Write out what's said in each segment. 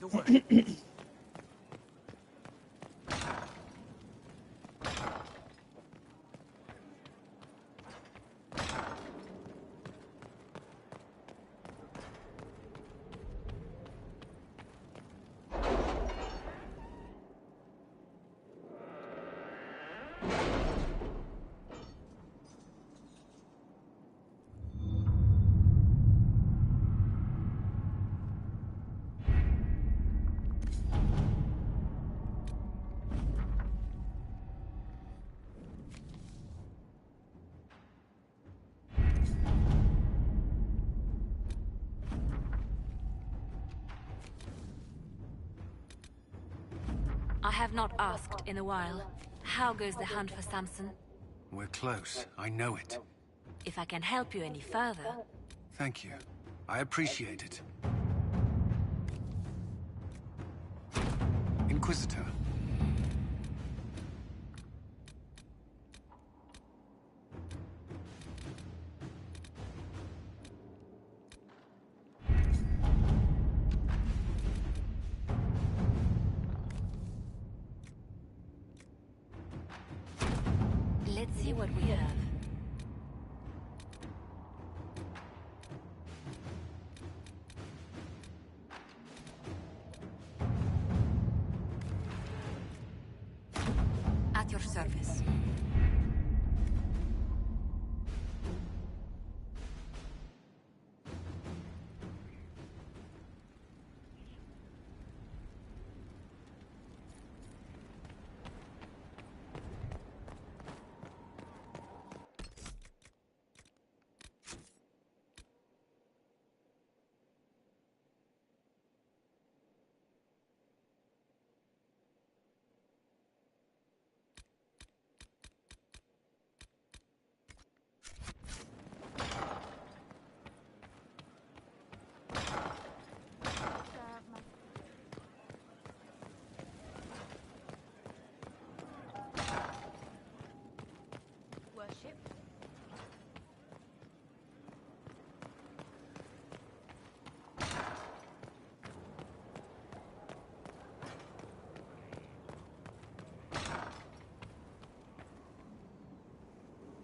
the way. I have not asked in a while. How goes the hunt for Samson? We're close. I know it. If I can help you any further... Thank you. I appreciate it. Inquisitor. Let's see what we have. At your service.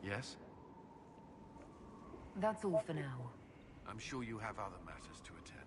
Yes? That's all for now. I'm sure you have other matters to attend.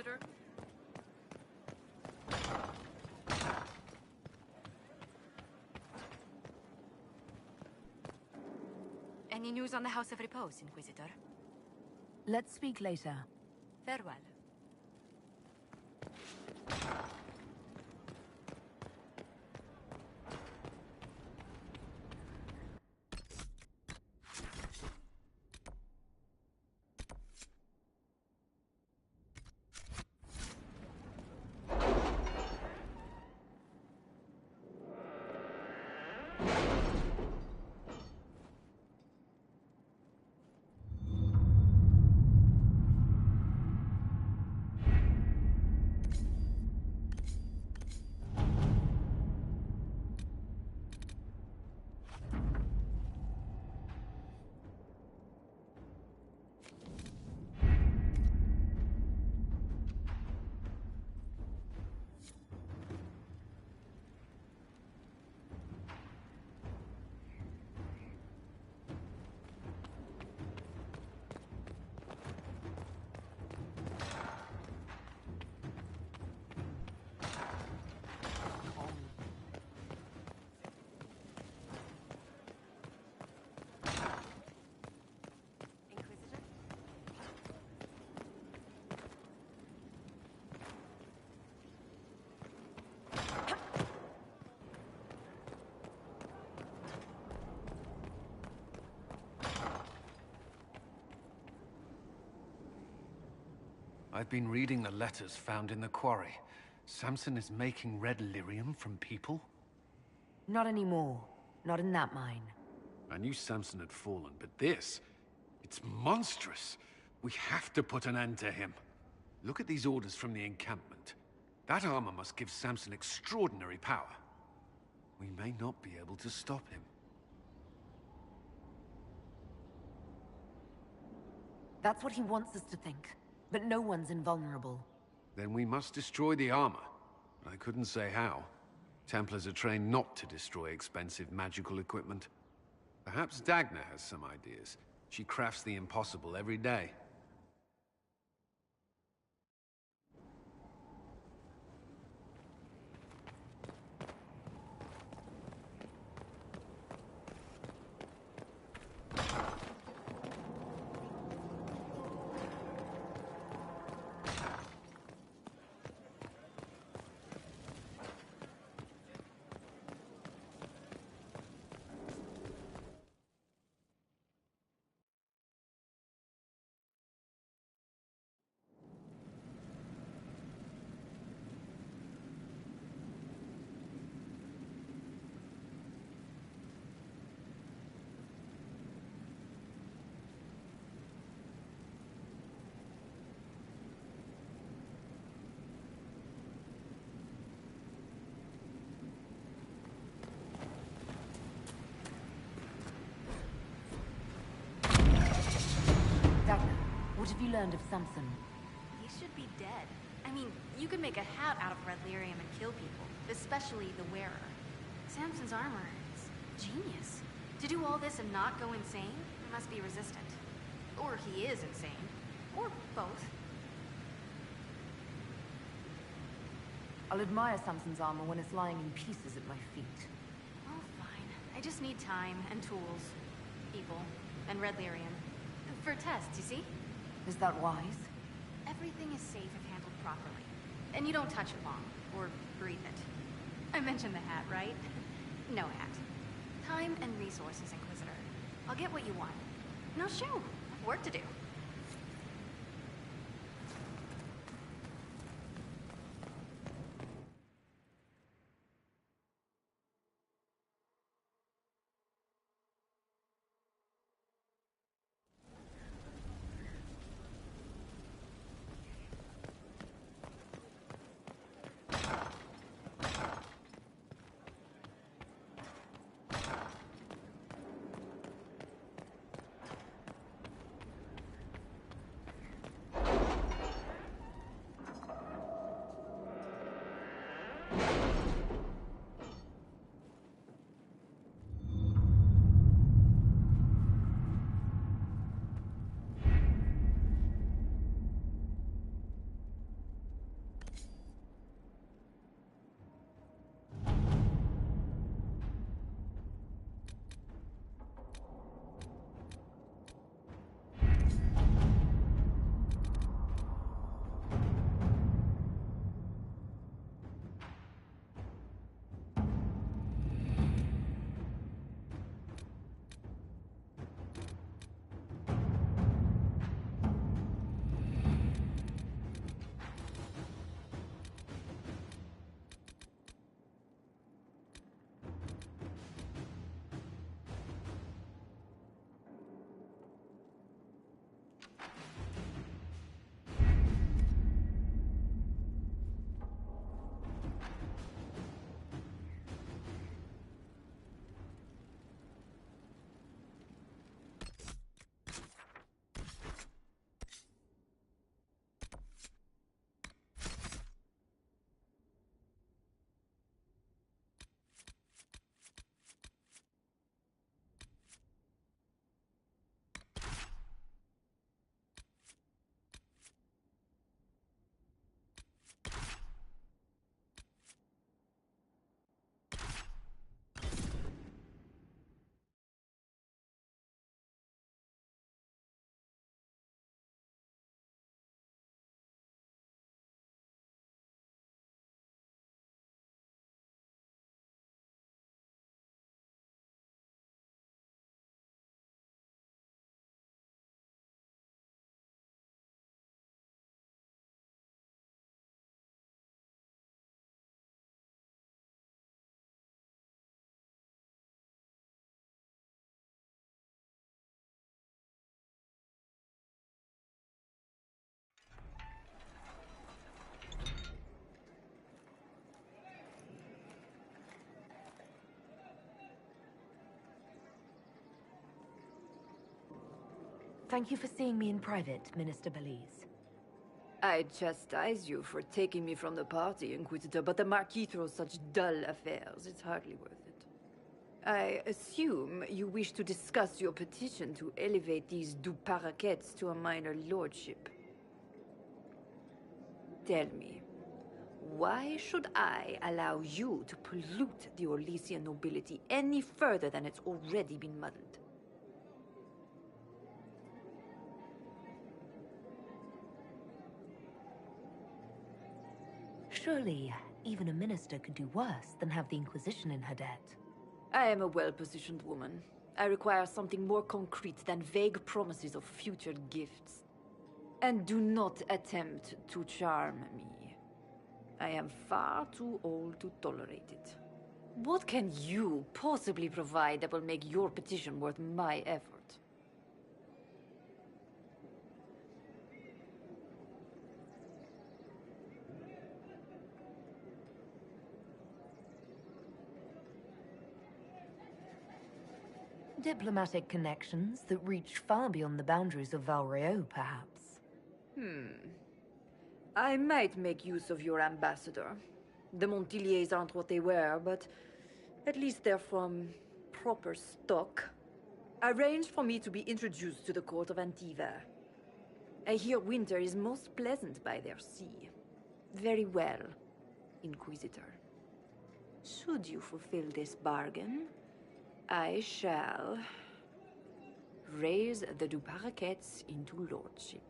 Inquisitor? Any news on the House of Repose, Inquisitor? Let's speak later. Farewell. I've been reading the letters found in the quarry. Samson is making red lyrium from people? Not anymore. Not in that mine. I knew Samson had fallen, but this... it's monstrous. We have to put an end to him. Look at these orders from the encampment. That armor must give Samson extraordinary power. We may not be able to stop him. That's what he wants us to think. But no one's invulnerable. Then we must destroy the armor. I couldn't say how. Templars are trained not to destroy expensive magical equipment. Perhaps Dagna has some ideas. She crafts the impossible every day. What have you learned of Samson? He should be dead. I mean, you could make a hat out of red lyrium and kill people, especially the wearer. Samson's armor is genius. To do all this and not go insane, he must be resistant. Or he is insane. Or both. I'll admire Samson's armor when it's lying in pieces at my feet. Oh, fine. I just need time and tools, people, and red lyrium. For tests, you see? Is that wise? Everything is safe if handled properly. And you don't touch it long, or breathe it. I mentioned the hat, right? No hat. Time and resources, Inquisitor. I'll get what you want. Now shoot, I have work to do. Thank you for seeing me in private, Minister Belize. I chastise you for taking me from the party, Inquisitor, but the Marquis throws such dull affairs, it's hardly worth it. I assume you wish to discuss your petition to elevate these du Paraquets to a minor lordship. Tell me, why should I allow you to pollute the Orlesian nobility any further than it's already been muddled? Surely, even a minister could do worse than have the Inquisition in her debt. I am a well-positioned woman. I require something more concrete than vague promises of future gifts. And do not attempt to charm me. I am far too old to tolerate it. What can you possibly provide that will make your petition worth my effort? Diplomatic connections that reach far beyond the boundaries of Valreo, perhaps. I might make use of your ambassador. The Montiliers aren't what they were, but at least they're from proper stock. Arrange for me to be introduced to the court of Antiva. I hear winter is most pleasant by their sea. Very well, Inquisitor. Should you fulfill this bargain, I shall raise the du Paraquets into lordship.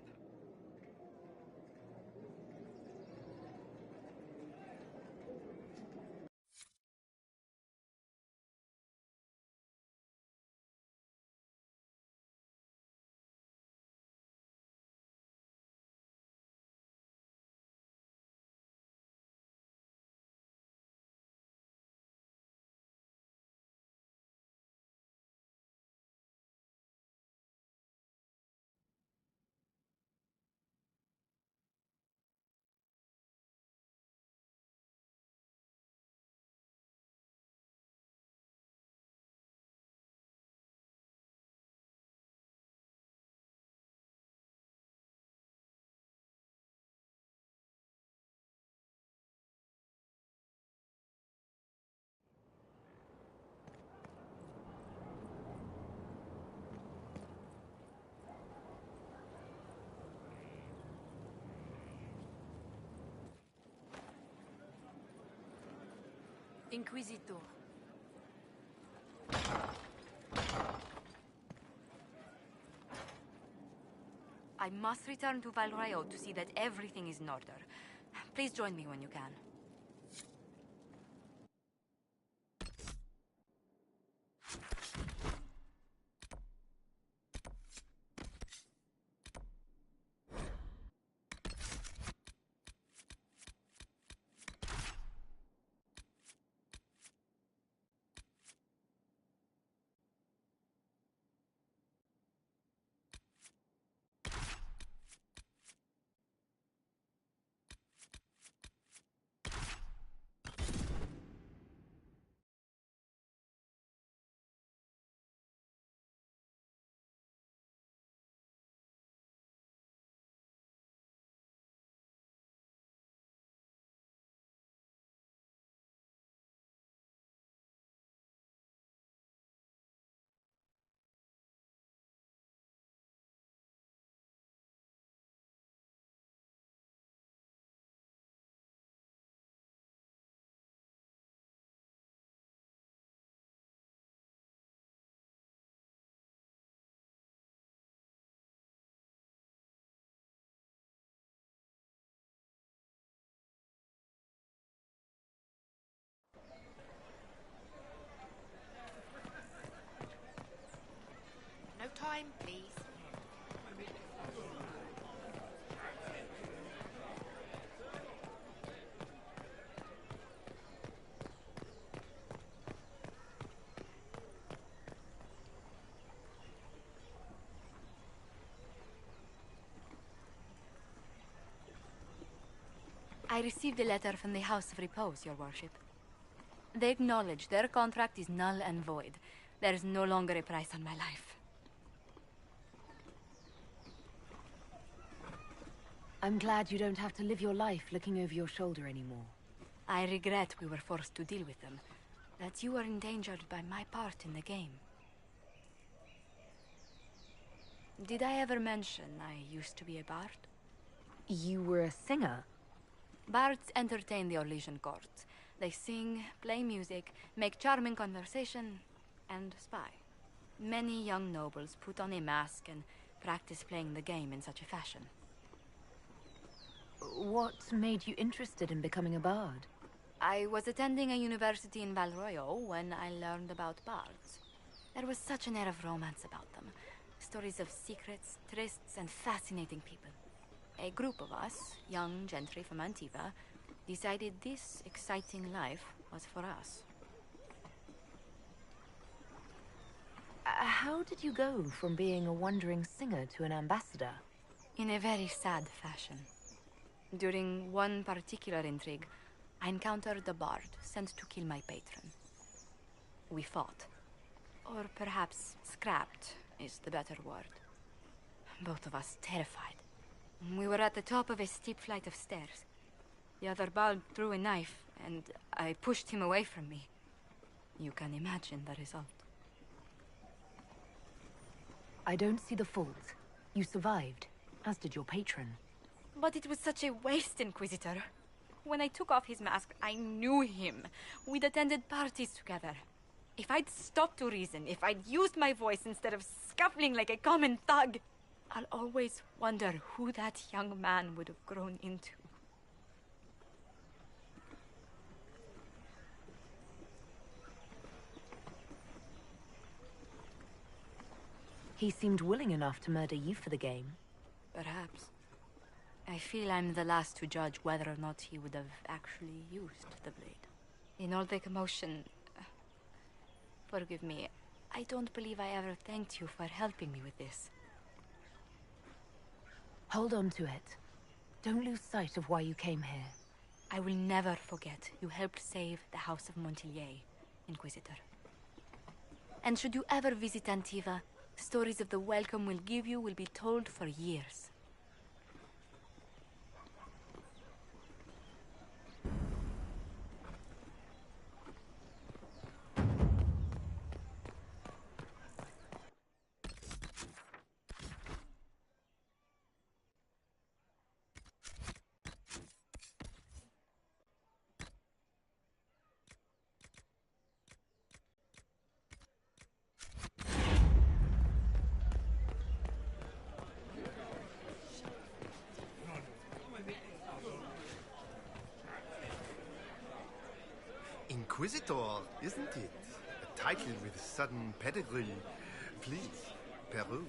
Inquisitor. I must return to Valreo to see that everything is in order. Please join me when you can. No time, please. I received a letter from the House of Repose, Your Worship. They acknowledge their contract is null and void. There is no longer a price on my life. I'm glad you don't have to live your life looking over your shoulder anymore. I regret we were forced to deal with them. That you were endangered by my part in the game. Did I ever mention I used to be a bard? You were a singer? Bards entertain the Orlesian court. They sing, play music, make charming conversation, and spy. Many young nobles put on a mask and practice playing the game in such a fashion. What made you interested in becoming a bard? I was attending a university in Val Royeaux when I learned about bards. There was such an air of romance about them. Stories of secrets, trysts, and fascinating people. A group of us, young gentry from Antiva, decided this exciting life was for us. How did you go from being a wandering singer to an ambassador? In a very sad fashion. During one particular intrigue, I encountered a bard sent to kill my patron. We fought. Or perhaps scrapped is the better word. Both of us terrified. We were at the top of a steep flight of stairs. The other bard drew a knife, and I pushed him away from me. You can imagine the result. I don't see the fault. You survived, as did your patron. But it was such a waste, Inquisitor. When I took off his mask, I knew him. We'd attended parties together. If I'd stopped to reason, if I'd used my voice instead of scuffling like a common thug, I'll always wonder who that young man would have grown into. He seemed willing enough to murder you for the game. Perhaps. I feel I'm the last to judge whether or not he would have actually used the blade. In all the commotion... forgive me, I don't believe I ever thanked you for helping me with this. Hold on to it. Don't lose sight of why you came here. I will never forget you helped save the House of Montillier, Inquisitor. And should you ever visit Antiva, stories of the welcome we'll give you will be told for years. Inquisitor, isn't it? A title with sudden pedigree. Please, peruse.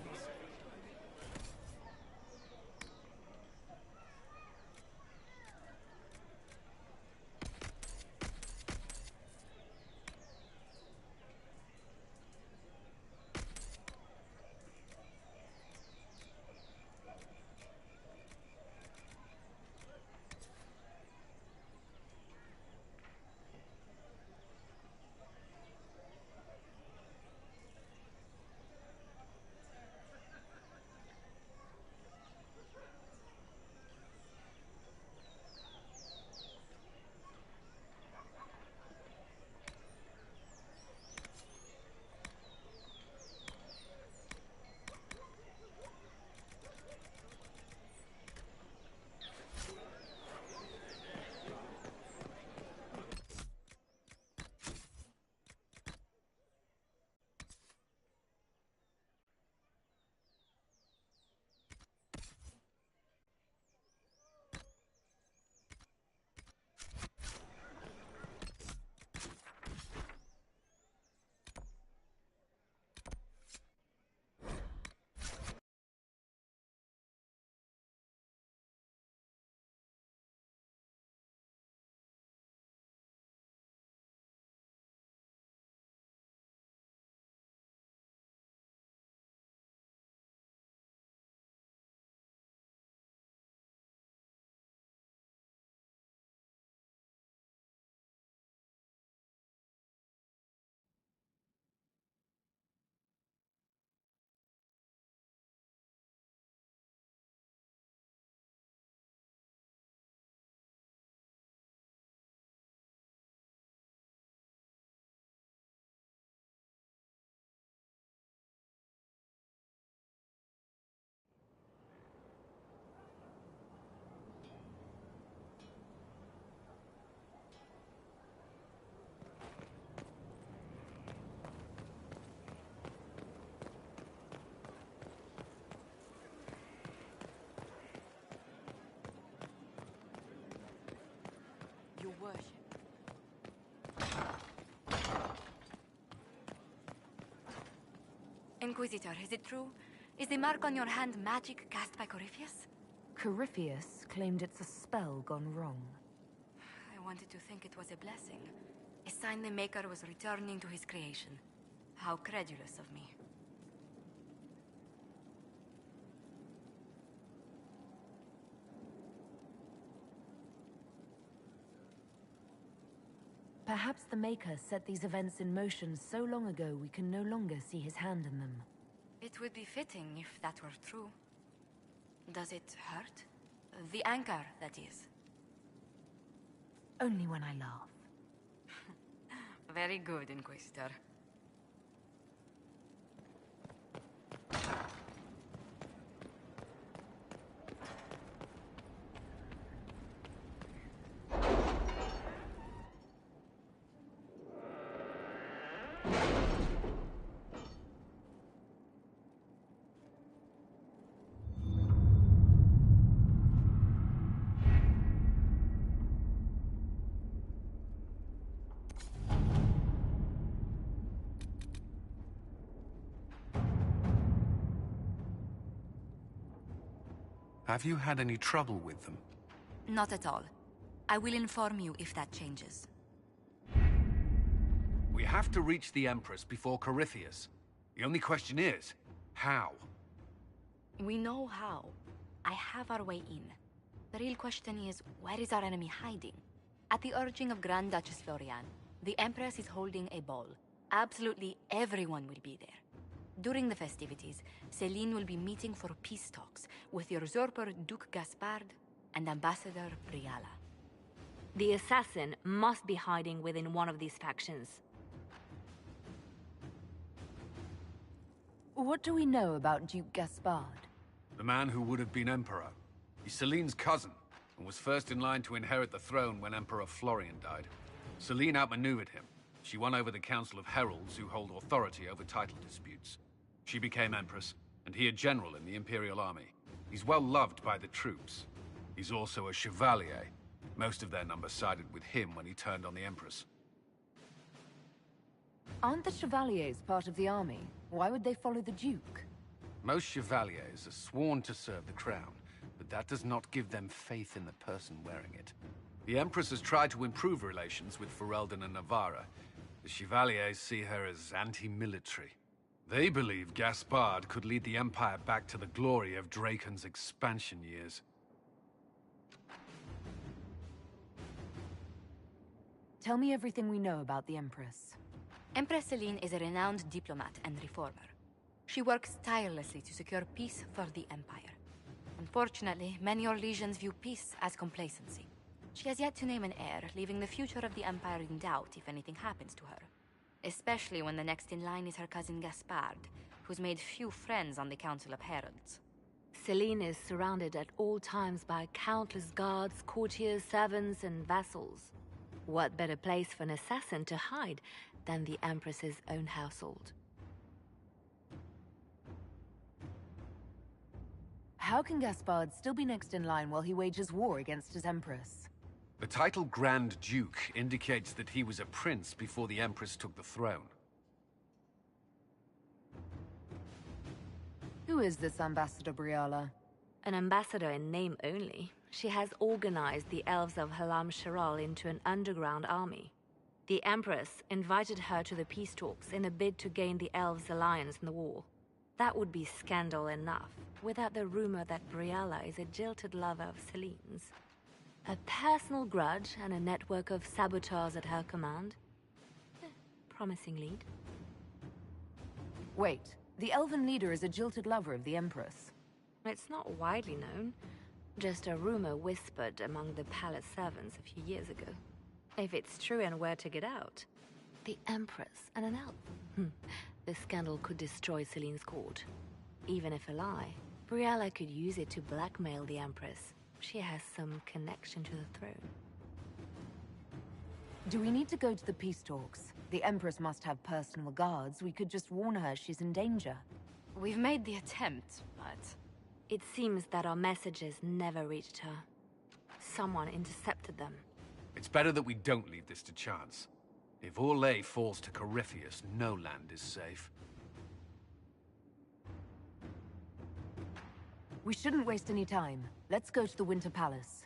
worship. Inquisitor, is it true? Is the mark on your hand magic cast by Corypheus? Corypheus claimed it's a spell gone wrong. I wanted to think it was a blessing. A sign the Maker was returning to his creation. How credulous of me. Perhaps the Maker set these events in motion so long ago we can no longer see his hand in them. It would be fitting if that were true. Does it hurt? The anchor, that is. Only when I laugh. Very good, Inquisitor. Have you had any trouble with them? Not at all. I will inform you if that changes. We have to reach the Empress before Corypheus. The only question is, how? We know how. I have our way in. The real question is, where is our enemy hiding? At the urging of Grand Duchess Florian, the Empress is holding a ball. Absolutely everyone will be there. During the festivities, Celine will be meeting for peace talks with the usurper Duke Gaspard and Ambassador Briala. The assassin must be hiding within one of these factions. What do we know about Duke Gaspard? The man who would have been Emperor. He's Celine's cousin, and was first in line to inherit the throne when Emperor Florian died. Celine outmaneuvered him. She won over the Council of Heralds, who hold authority over title disputes. She became Empress, and he a general in the Imperial Army. He's well loved by the troops. He's also a Chevalier. Most of their number sided with him when he turned on the Empress. Aren't the Chevaliers part of the army? Why would they follow the Duke? Most Chevaliers are sworn to serve the crown, but that does not give them faith in the person wearing it. The Empress has tried to improve relations with Ferelden and Navarra. The Chevaliers see her as anti-military. They believe Gaspard could lead the Empire back to the glory of Draken's expansion years. Tell me everything we know about the Empress. Empress Celine is a renowned diplomat and reformer. She works tirelessly to secure peace for the Empire. Unfortunately, many Orlesians view peace as complacency. She has yet to name an heir, leaving the future of the Empire in doubt if anything happens to her. Especially when the next in line is her cousin Gaspard, who's made few friends on the Council of Heralds. Celine is surrounded at all times by countless guards, courtiers, servants, and vassals. What better place for an assassin to hide than the Empress's own household? How can Gaspard still be next in line while he wages war against his Empress? The title Grand Duke indicates that he was a prince before the Empress took the throne. Who is this Ambassador Briala? An ambassador in name only. She has organized the elves of Halam Sharal into an underground army. The Empress invited her to the peace talks in a bid to gain the elves' alliance in the war. That would be scandal enough, without the rumor that Briala is a jilted lover of Celine's. A personal grudge and a network of saboteurs at her command. Promising lead. Wait, the elven leader is a jilted lover of the Empress. It's not widely known. Just a rumor whispered among the palace servants a few years ago. If it's true and were to get out, the Empress and an elf. The scandal could destroy Celine's court. Even if a lie, Briala could use it to blackmail the Empress. She has some connection to the throne. Do we need to go to the peace talks? The Empress must have personal guards. We could just warn her she's in danger. We've made the attempt, but... It seems that our messages never reached her. Someone intercepted them. A It's better that we don't leave this to chance. If Orlais falls to Corypheus, no land is safe. We shouldn't waste any time. Let's go to the Winter Palace.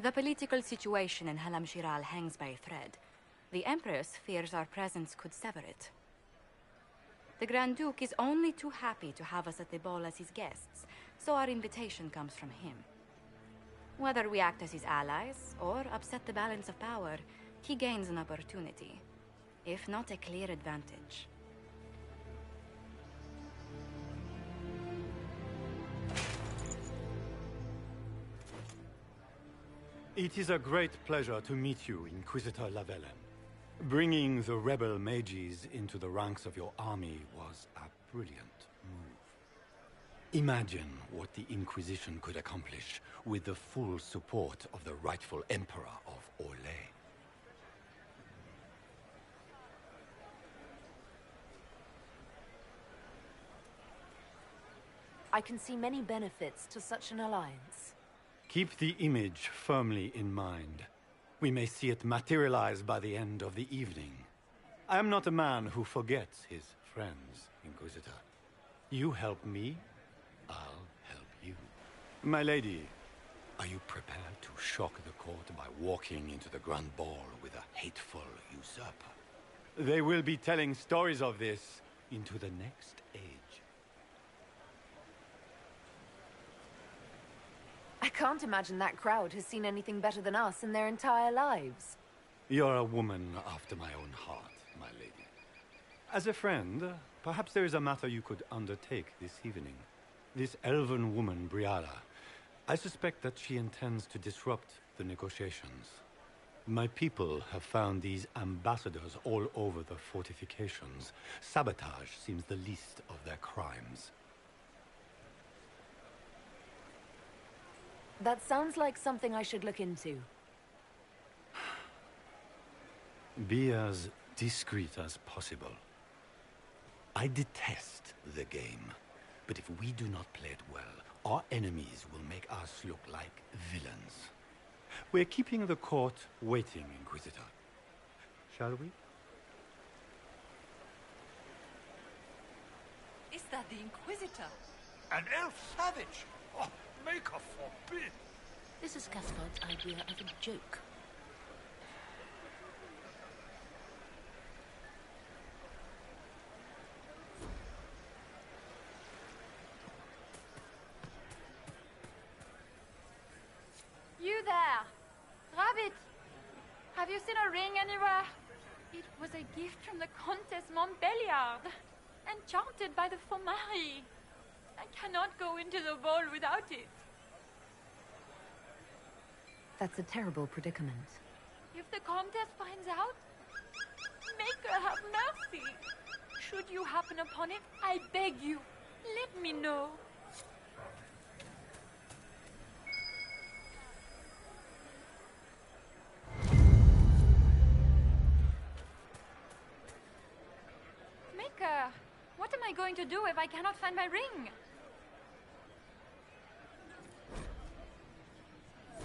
The political situation in Halam Shiral hangs by a thread. The Empress fears our presence could sever it. The Grand Duke is only too happy to have us at the ball as his guests, so our invitation comes from him. Whether we act as his allies or upset the balance of power, he gains an opportunity, if not a clear advantage. It is a great pleasure to meet you, Inquisitor Lavellen. Bringing the rebel mages into the ranks of your army was a brilliant move. Imagine what the Inquisition could accomplish with the full support of the rightful Emperor of Orlais. I can see many benefits to such an alliance. Keep the image firmly in mind. We may see it materialize by the end of the evening. I am not a man who forgets his friends, Inquisitor. You help me, I'll help you. My lady, are you prepared to shock the court by walking into the Grand Ball with a hateful usurper? They will be telling stories of this into the next age. I can't imagine that crowd has seen anything better than us in their entire lives. You're a woman after my own heart, my lady. As a friend, perhaps there is a matter you could undertake this evening. This elven woman, Briara, I suspect that she intends to disrupt the negotiations. My people have found these ambassadors all over the fortifications. Sabotage seems the least of their crimes. That sounds like something I should look into. Be as discreet as possible. I detest the game, but if we do not play it well, our enemies will make us look like villains. We're keeping the court waiting, Inquisitor. Shall we? Is that the Inquisitor? An elf savage! Oh, Maker forbid! This is Cathcart's idea of a joke. You there! Rabbit! Have you seen a ring anywhere? It was a gift from the Countess Montbelliard, enchanted by the Fomari. I cannot go into the ball without it. That's a terrible predicament. If the Countess finds out, make her have mercy. Should you happen upon it, I beg you, let me know. Maker, what am I going to do if I cannot find my ring?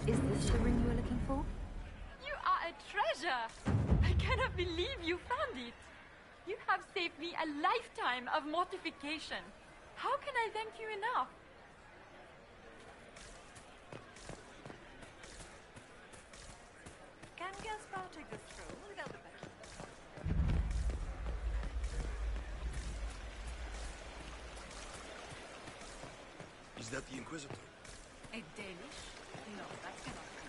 Is this the ring you were looking for? You are a treasure! I cannot believe you found it. You have saved me a lifetime of mortification. How can I thank you enough? Can Gaspar take the throne without the back? Is that the Inquisitor? A Danish? No, that cannot be.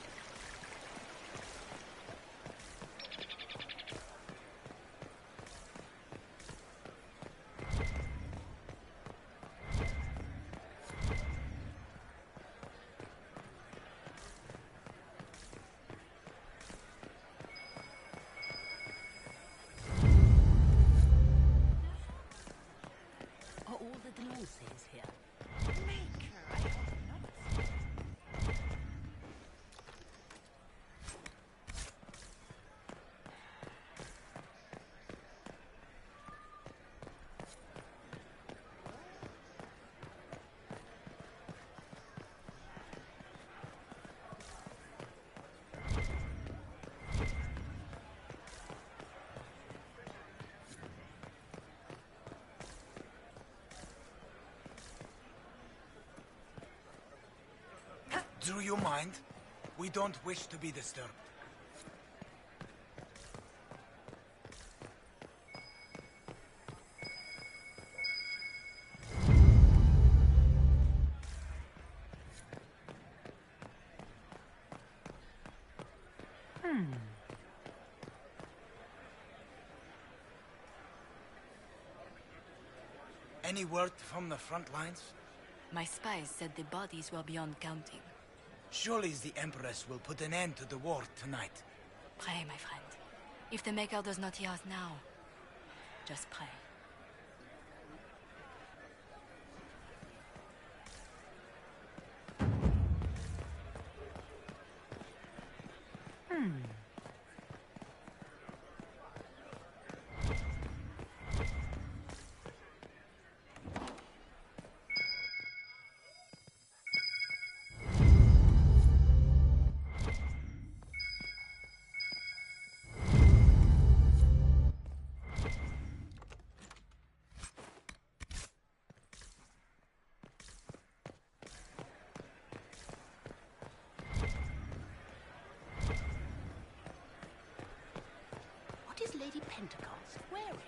Are all the Gnosis here? Maker, I hope not. Do you mind? We don't wish to be disturbed. Any word from the front lines? My spies said the bodies were beyond counting. Surely the Empress will put an end to the war tonight. Pray, my friend. If the Maker does not hear us now, just pray. What is Lady Pentecost wearing?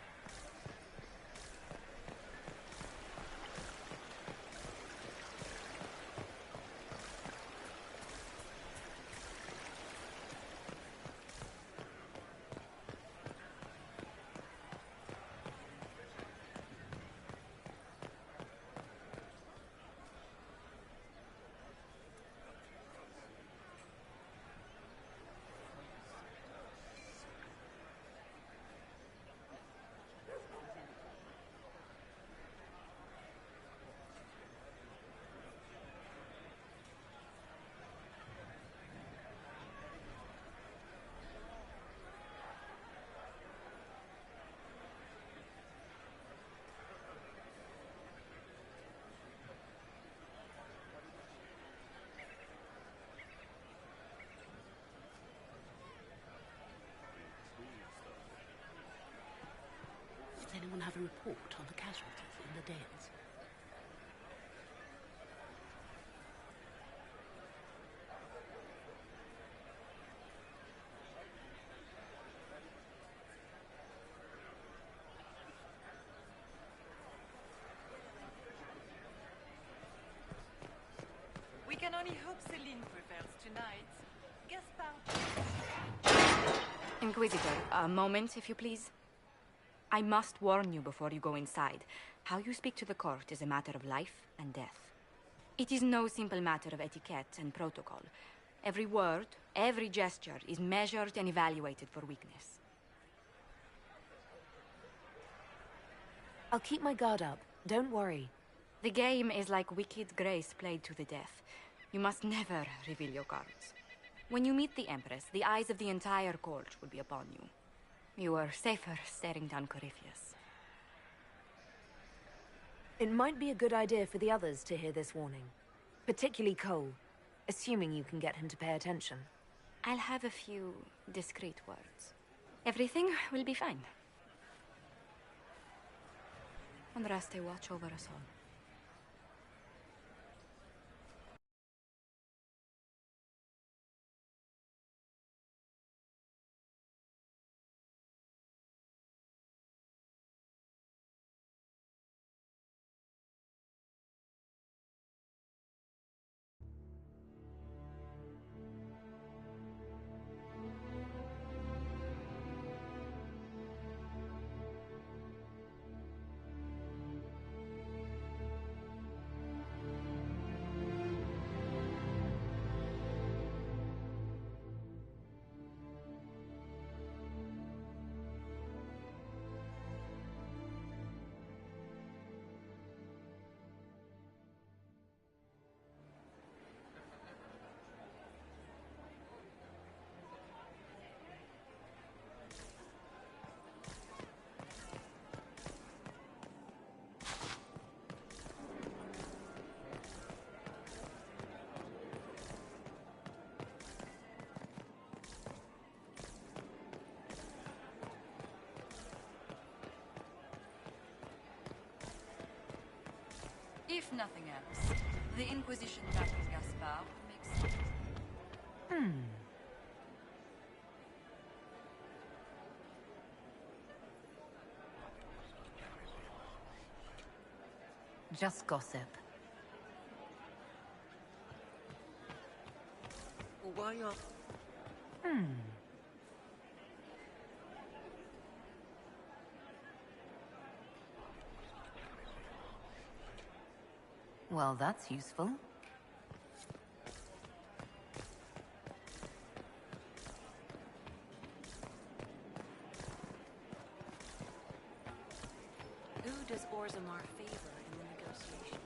Does anyone have a report on the casualties in the day? Does anyone have a report on the casualties in the Dales? We can only hope Celine prevails tonight. Gaspard. Inquisitor, a moment, if you please. I must warn you before you go inside. How you speak to the court is a matter of life and death. It is no simple matter of etiquette and protocol. Every word, every gesture is measured and evaluated for weakness. I'll keep my guard up. Don't worry. The game is like Wicked Grace played to the death. You must never reveal your cards. When you meet the Empress, the eyes of the entire court will be upon you. You are safer staring down Corypheus. It might be a good idea for the others to hear this warning. Particularly Cole, assuming you can get him to pay attention. I'll have a few discreet words. Everything will be fine. Andraste, watch over us all. If nothing else, the Inquisition backing Gaspard makes... Just gossip. Why are... Well, that's useful. Who does Orzammar favor in the negotiations?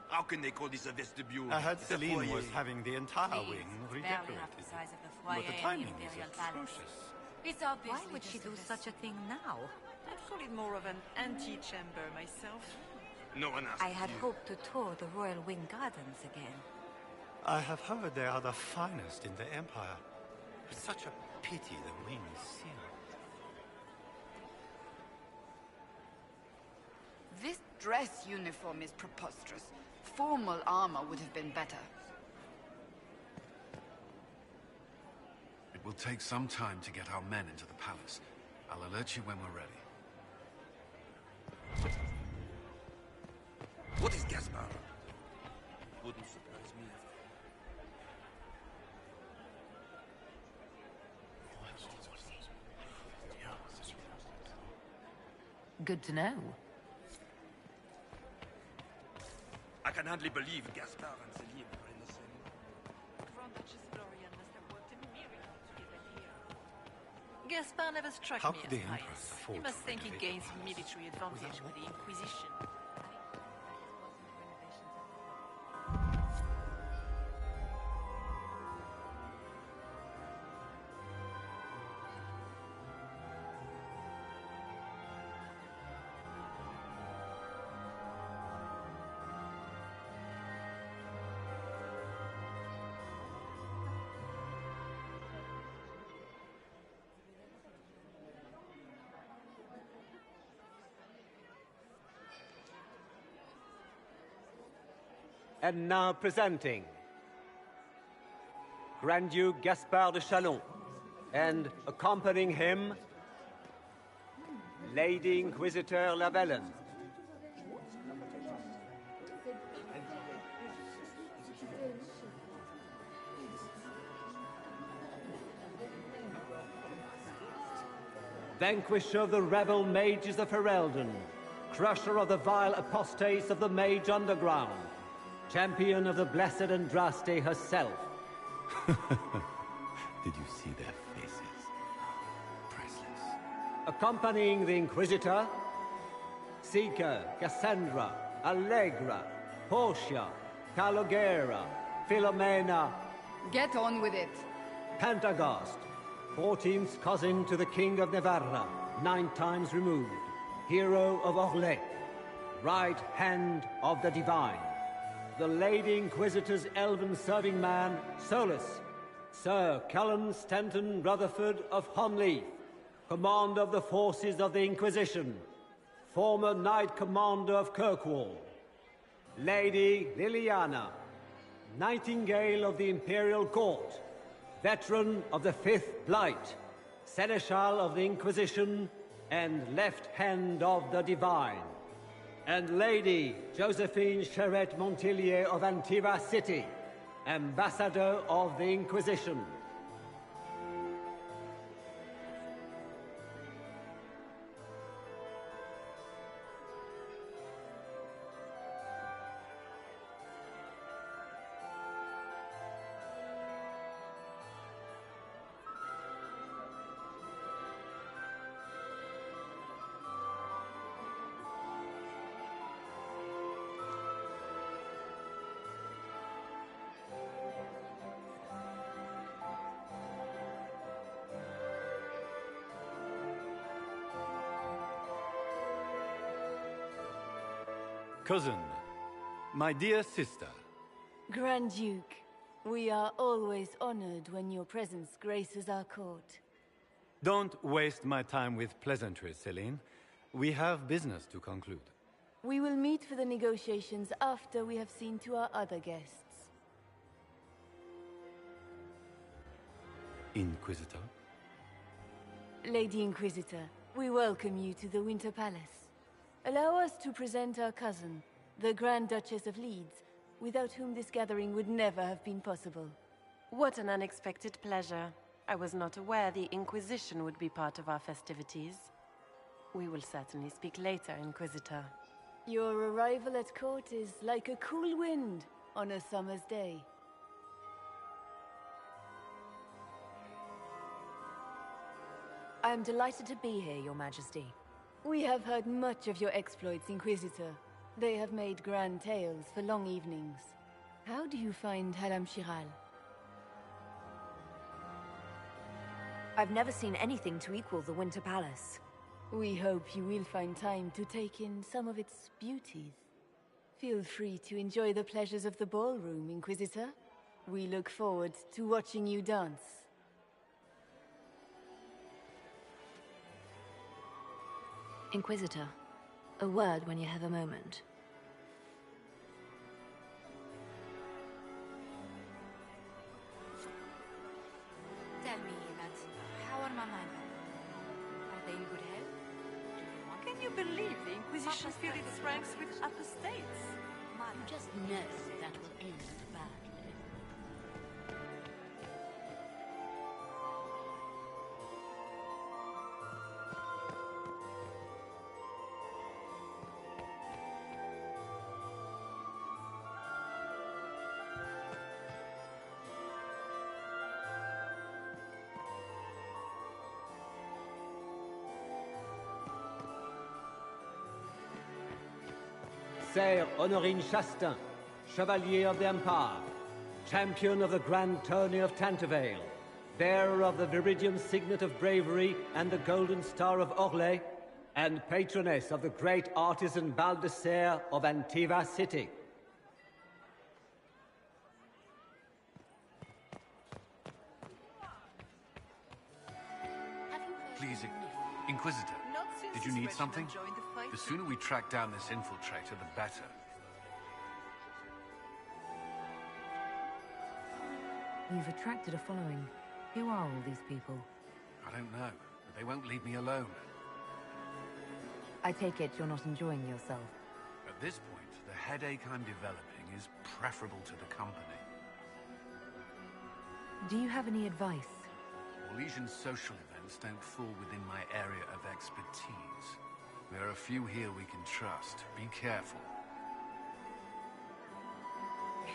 How can they call this a vestibule? I heard It's a Celine foyer. was having the entire Please, wing it's barely half redecorated. the size of the But foyer the in timing the is Imperial Palace. atrocious. It's obviously Why would she just do a such a thing now? I'd call it more of an antechamber myself. No one asked I had you. hoped to tour the Royal Wing Gardens again. I have heard they are the finest in the Empire. It's such a pity the wing is sealed. This dress uniform is preposterous. Formal armor would have been better. It will take some time to get our men into the palace. I'll alert you when we're ready. What is Gaspard? Wouldn't surprise me Good to know. I can hardly believe Gaspard and Celine are in the same room. Grand Duchess Florian must have worked a miracle to get them here. Gaspard never struck How me could as the Empress nice. afford You must to think he renovate the gains palace military advantage with the Inquisition. And now presenting Grand Duke Gaspard de Chalon, and accompanying him, Lady Inquisitor Lavellen. Vanquisher of the rebel mages of Ferelden, crusher of the vile apostates of the Mage Underground, champion of the blessed Andraste herself. Did you see their faces? Priceless. Accompanying the Inquisitor, Seeker, Cassandra, Allegra, Portia, Calogera, Philomena, Get on with it. Pantagast, 14th cousin to the King of Navarra, 9 times removed, hero of Orlais, right hand of the Divine, the Lady Inquisitor's elven serving man, Solus, Sir Cullen Stanton Rutherford of Honleith, commander of the forces of the Inquisition, former Knight Commander of Kirkwall, Lady Liliana, Nightingale of the Imperial Court, veteran of the Fifth Blight, Seneschal of the Inquisition, and left hand of the Divine, and Lady Josephine Charette Montillier of Antiva City, Ambassador of the Inquisition. Cousin, my dear sister, Grand Duke, we are always honored when your presence graces our court. Don't waste my time with pleasantries, Celine. We have business to conclude. We will meet for the negotiations after we have seen to our other guests. Inquisitor? Lady Inquisitor, we welcome you to the Winter Palace. Allow us to present our cousin, the Grand Duchess of Leeds, without whom this gathering would never have been possible. What an unexpected pleasure. I was not aware the Inquisition would be part of our festivities. We will certainly speak later, Inquisitor. Your arrival at court is like a cool wind on a summer's day. I am delighted to be here, Your Majesty. We have heard much of your exploits, Inquisitor. They have made grand tales for long evenings. How do you find Halam Shiral? I've never seen anything to equal the Winter Palace. We hope you will find time to take in some of its beauties. Feel free to enjoy the pleasures of the ballroom, Inquisitor. We look forward to watching you dance. Inquisitor, a word when you have a moment. Tell me, Yvette, how are Mama and Papa? Are they in good health? Do they want Can you believe the Inquisition filled its ranks with apostates? You just know that will end badly. Sire Honorine Chastain, Chevalier of the Empire, Champion of the Grand Tourney of Tantervale, bearer of the Viridian Signet of Bravery and the Golden Star of Orlais, and patroness of the great artisan Bal de Serre of Antiva City. Please, Inquisitor, did you need something? The sooner we track down this infiltrator, the better. You've attracted a following. Who are all these people? I don't know, but they won't leave me alone. I take it you're not enjoying yourself. At this point, the headache I'm developing is preferable to the company. Do you have any advice? Orlesian social events don't fall within my area of expertise. There are a few here we can trust. Be careful.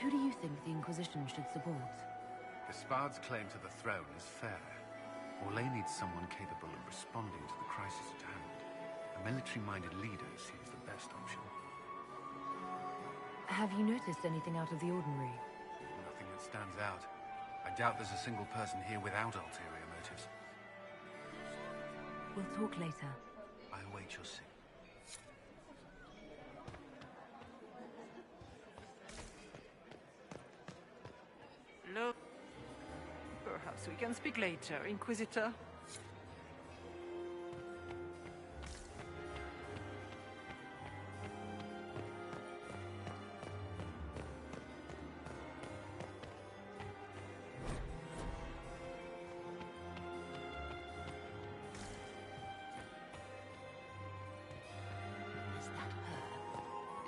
Who do you think the Inquisition should support? Gaspard's claim to the throne is fair. Orlais needs someone capable of responding to the crisis at hand. A military-minded leader seems the best option. Have you noticed anything out of the ordinary? Nothing that stands out. I doubt there's a single person here without ulterior motives. We'll talk later. I await your signal. Look. Perhaps we can speak later, Inquisitor.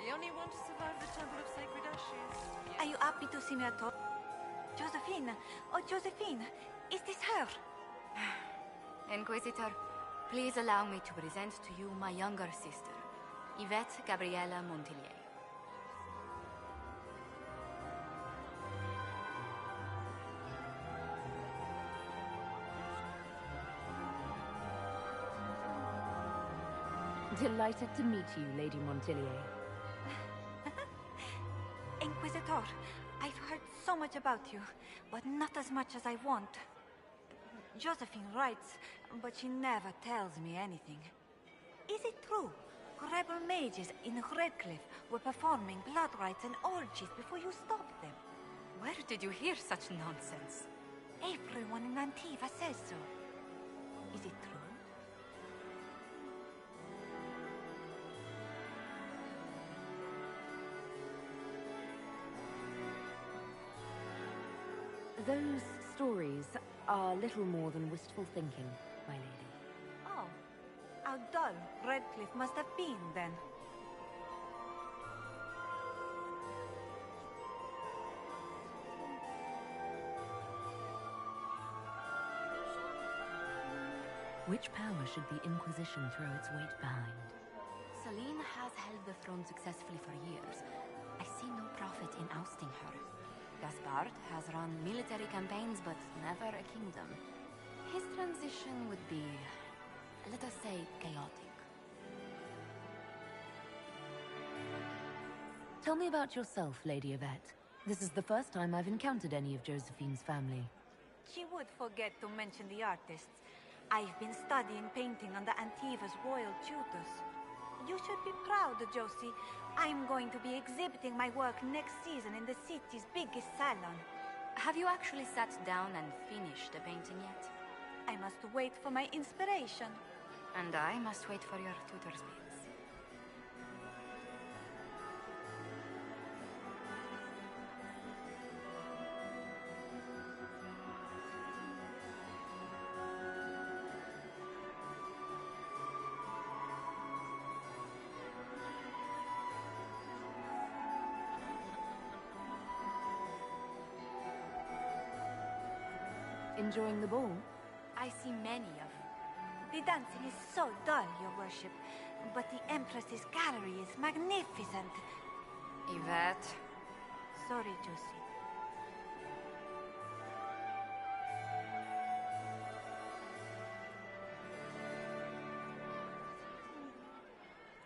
The only one to survive the Temple of Sacred Ashes. Are you happy to see me at all? Josephine! Oh, Josephine! Is this her? Inquisitor, please allow me to present to you my younger sister, Yvette Gabriella Montillier. Delighted to meet you, Lady Montillier. Inquisitor, I've heard so much about you, but not as much as I want. Josephine writes, but she never tells me anything. Is it true? Rebel mages in Redcliffe were performing blood rites and orgies before you stopped them. Where did you hear such nonsense? Everyone in Antiva says so. Is it true? Those stories are little more than wistful thinking, my lady. Oh, how dull Redcliffe must have been then. Which power should the Inquisition throw its weight behind? Celine has held the throne successfully for years. I see no profit in ousting her. Gaspard has run military campaigns, but never a kingdom. His transition would be, let us say, chaotic. Tell me about yourself, Lady Yvette. This is the first time I've encountered any of Josephine's family. She would forget to mention the artists. I've been studying painting under Antiva's royal tutors. You should be proud, Josie. I'm going to be exhibiting my work next season in the city's biggest salon. Have you actually sat down and finished the painting yet? I must wait for my inspiration. And I must wait for your tutor's bits. Enjoying the ball? I see many of. The dancing is so dull, Your Worship. But the Empress's gallery is magnificent. Yvette. Sorry, Josie.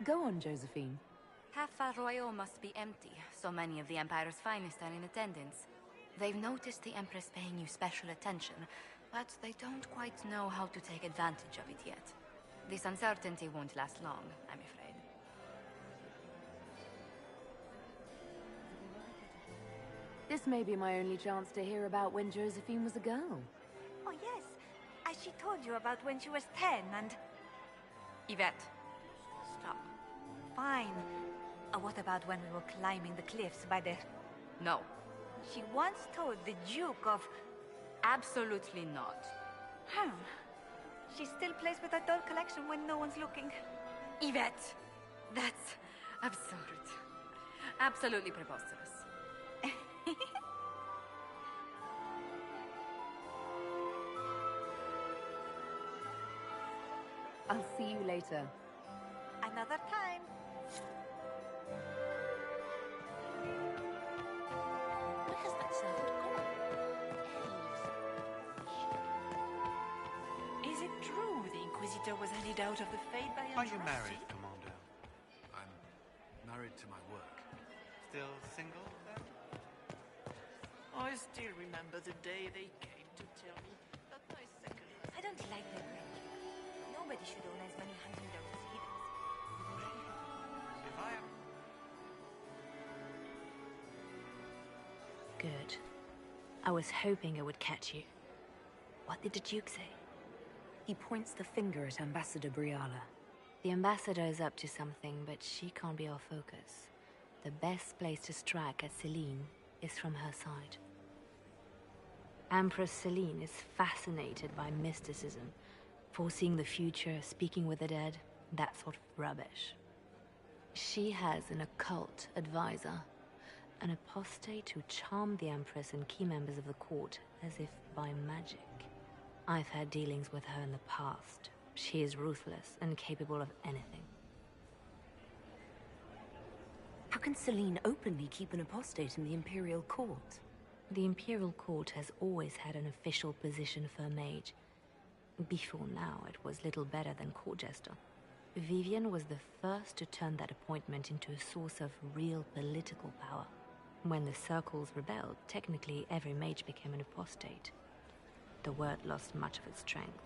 Go on, Josephine. Half Royal must be empty. So many of the Empire's finest are in attendance. They've noticed the Empress paying you special attention, but they don't quite know how to take advantage of it yet. This uncertainty won't last long, I'm afraid. This may be my only chance to hear about when Josephine was a girl. Oh, yes. As she told you about when she was 10 and... Yvette, stop. Fine. What about when we were climbing the cliffs by the... No. She once told the Duke of... Absolutely not. She still plays with her doll collection when no one's looking. Yvette! That's absurd. Absolutely preposterous. I'll see you later. Another time. Where has that servant gone? Elves. Is it true the Inquisitor was handed out of the Fade by Are Andraste? you married, Commander? I'm married to my work. Still single, then? I still remember the day they came to tell me that my second... I don't like that ranking. Nobody should own as many hunting dogs as he does. If I am... Good. I was hoping I would catch you. What did the Duke say? He points the finger at Ambassador Briala. The ambassador is up to something, but she can't be our focus. The best place to strike at Celine is from her side. Empress Celine is fascinated by mysticism, foreseeing the future, speaking with the dead, that sort of rubbish. She has an occult advisor, an apostate who charmed the Empress and key members of the court as if by magic. I've had dealings with her in the past. She is ruthless and capable of anything. How can Celine openly keep an apostate in the Imperial Court? The Imperial Court has always had an official position for a mage. Before now, it was little better than court jester. Vivian was the first to turn that appointment into a source of real political power. When the circles rebelled, technically every mage became an apostate. The word lost much of its strength.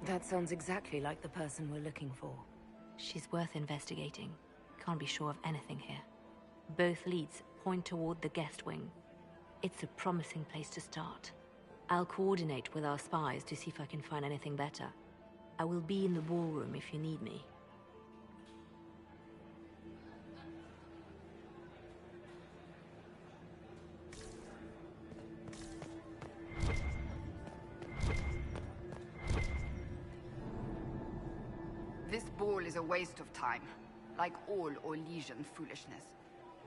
That sounds exactly like the person we're looking for. She's worth investigating. Can't be sure of anything here. Both leads point toward the guest wing. It's a promising place to start. I'll coordinate with our spies to see if I can find anything better. I will be in the ballroom if you need me. This ball is a waste of time, like all Orlesian foolishness.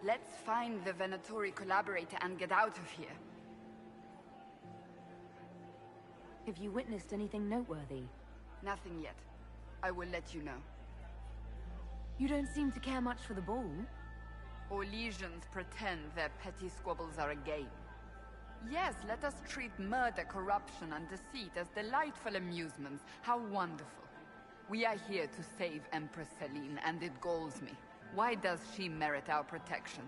Let's find the Venatori collaborator and get out of here. Have you witnessed anything noteworthy? Nothing yet. I will let you know. You don't seem to care much for the ball. Orlesians pretend their petty squabbles are a game. Yes, let us treat murder, corruption, and deceit as delightful amusements. How wonderful. We are here to save Empress Celine, and it galls me. Why does she merit our protection?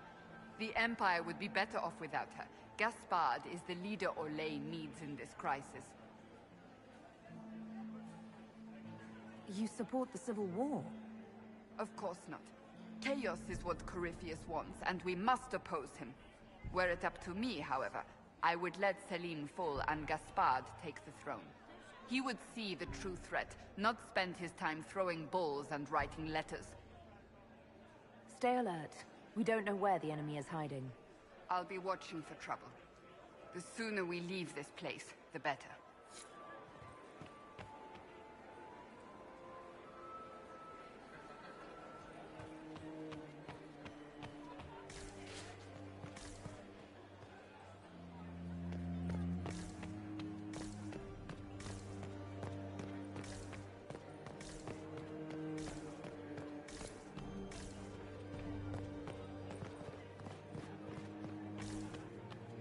The Empire would be better off without her. Gaspard is the leader Orlais needs in this crisis. You support the Civil War? Of course not. Chaos is what Corypheus wants, and we must oppose him. Were it up to me, however, I would let Celine fall and Gaspard take the throne. He would see the true threat, not spend his time throwing balls and writing letters. Stay alert. We don't know where the enemy is hiding. I'll be watching for trouble. The sooner we leave this place, the better.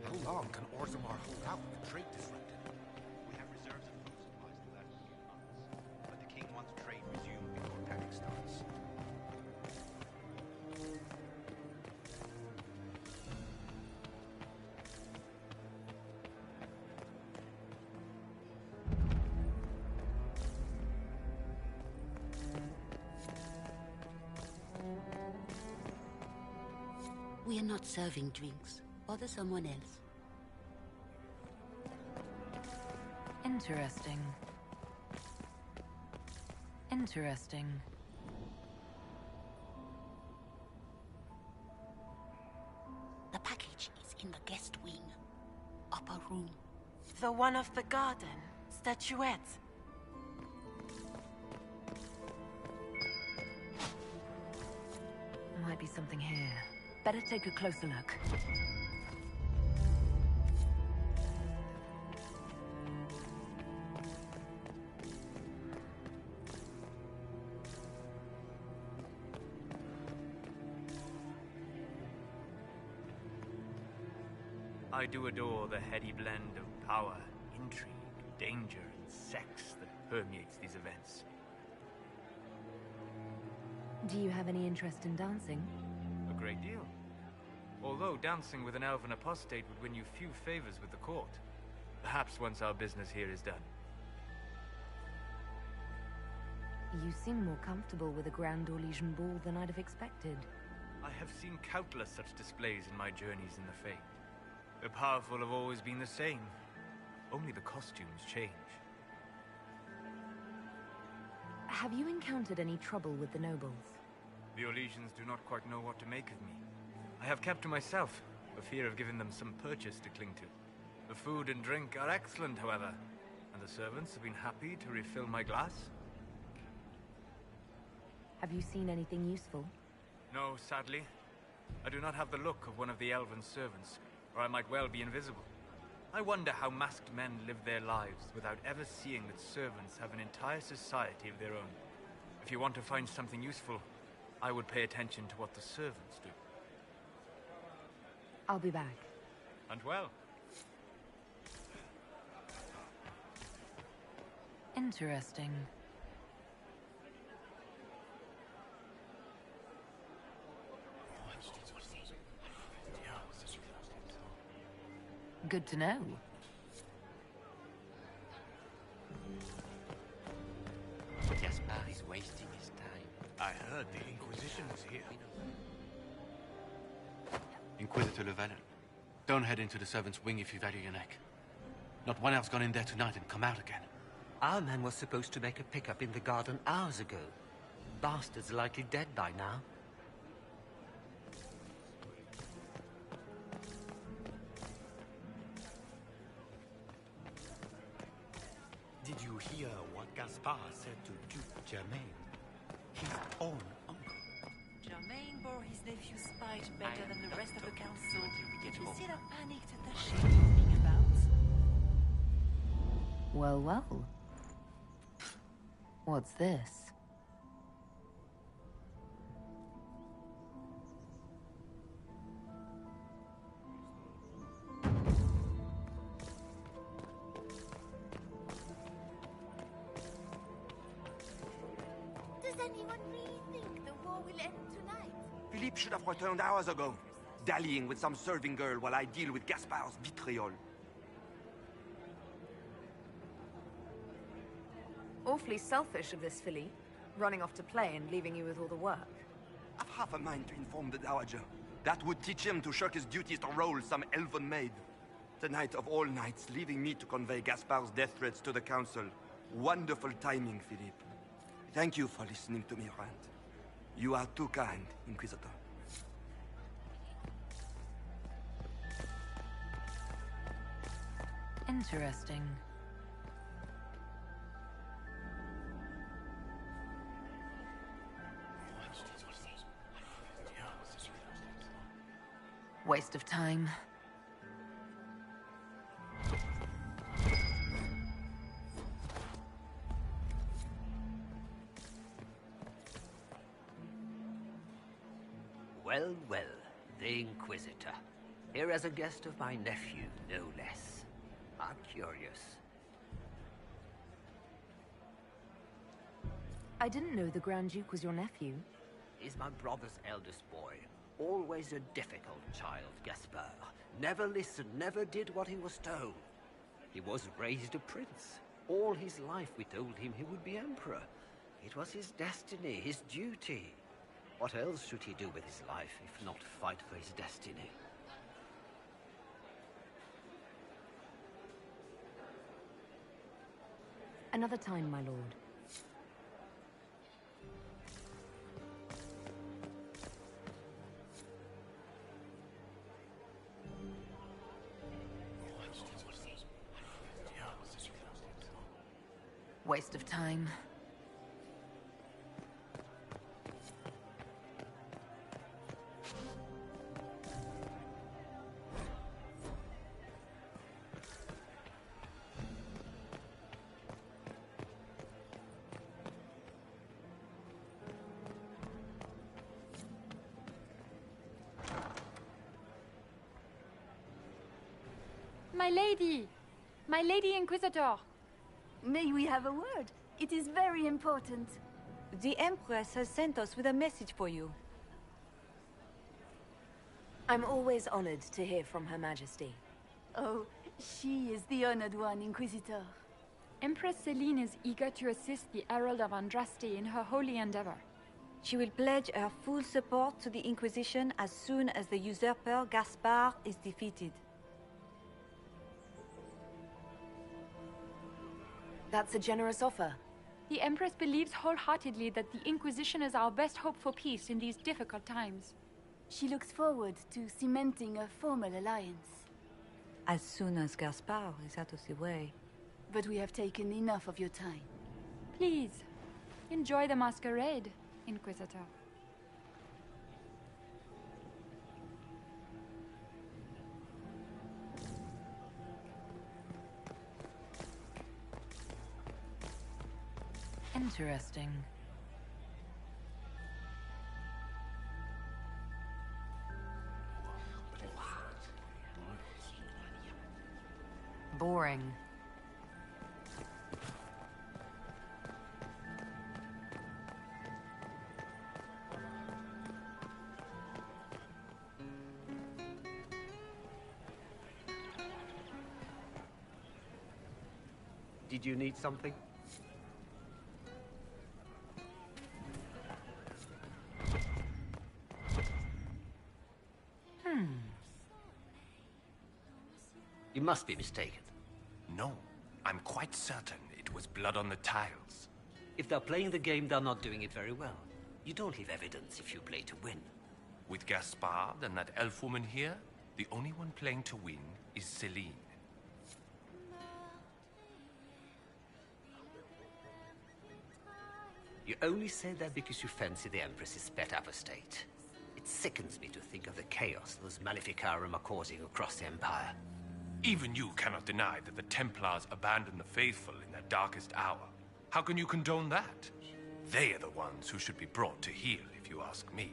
How long can Orzammar hold out with trade disrupted? We have reserves of food supplies to last a few months, but the king wants trade resumed before panic starts. We are not serving drinks. Order someone else. Interesting. Interesting. The package is in the guest wing. Upper room. The one of the garden. Statuette. Might be something here. Better take a closer look. I do adore the heady blend of power, intrigue, danger, and sex that permeates these events. Do you have any interest in dancing? A great deal. Although dancing with an elven apostate would win you few favors with the court. Perhaps once our business here is done. You seem more comfortable with a Grand Orlesian ball than I'd have expected. I have seen countless such displays in my journeys in the Fae. The powerful have always been the same. Only the costumes change. Have you encountered any trouble with the nobles? The Orlesians do not quite know what to make of me. I have kept to myself, for fear of giving them some purchase to cling to. The food and drink are excellent, however, and the servants have been happy to refill my glass. Have you seen anything useful? No, sadly. I do not have the look of one of the elven servants, or I might well be invisible. I wonder how masked men live their lives without ever seeing that servants have an entire society of their own. If you want to find something useful, I would pay attention to what the servants do. I'll be back. And well. Interesting. Good to know. Gaspard is wasting his time. I heard the Inquisition was here. Inquisitor Llewellyn, don't head into the servants' wing if you value your neck. Not one elf's gone in there tonight and come out again. Our man was supposed to make a pickup in the garden hours ago. Bastard's likely dead by now. Did you hear what Gaspard said to Duke Germain? His own uncle. Germain bore his nephew's spite better than the rest of the council. Get You home. see that panicked at the shit he's being about? Well, well. What's this? Does anyone really think the war will end tonight? Philippe should have returned hours ago, dallying with some serving girl while I deal with Gaspard's betrayal. Awfully selfish of this filly, running off to play and leaving you with all the work. I've half a mind to inform the Dowager. That would teach him to shirk his duties to roll some elven maid. Tonight of all nights, leaving me to convey Gaspard's death threats to the Council. Wonderful timing, Philippe. Thank you for listening to me rant. You are too kind, Inquisitor. Interesting. Waste of time. Well, well, the Inquisitor. Here as a guest of my nephew, no less. I'm curious. I didn't know the Grand Duke was your nephew. He's my brother's eldest boy. Always a difficult child, Gaspard. Never listened, never did what he was told. He was raised a prince. All his life we told him he would be emperor. It was his destiny, his duty. What else should he do with his life if not fight for his destiny? Another time, my lord. Waste of time. My lady! My lady Inquisitor! May we have a word? It is very important. The Empress has sent us with a message for you. I'm always honored to hear from Her Majesty. Oh, she is the honored one, Inquisitor. Empress Celine is eager to assist the Herald of Andraste in her holy endeavor. She will pledge her full support to the Inquisition as soon as the usurper Gaspard is defeated. That's a generous offer. The Empress believes wholeheartedly that the Inquisition is our best hope for peace in these difficult times. She looks forward to cementing a formal alliance. As soon as Gaspard is out of the way. But we have taken enough of your time. Please, enjoy the masquerade, Inquisitor. Interesting. Boring. Did you need something? must be mistaken. No, I'm quite certain it was blood on the tiles. If they're playing the game, they're not doing it very well. You don't leave evidence if you play to win. With Gaspard and that elf woman here, the only one playing to win is Celine. You only say that because you fancy the Empress's pet apostate. It sickens me to think of the chaos those Maleficarum are causing across the Empire. Even you cannot deny that the Templars abandoned the faithful in their darkest hour. How can you condone that? They are the ones who should be brought to heel, if you ask me.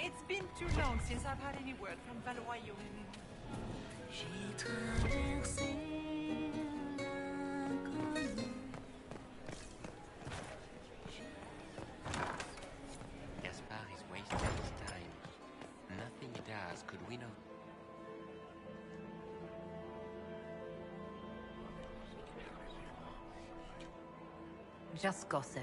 It's been too long since I've had any word from Valois. Gaspard is wasting his time. Nothing he does could win over. Just gossip.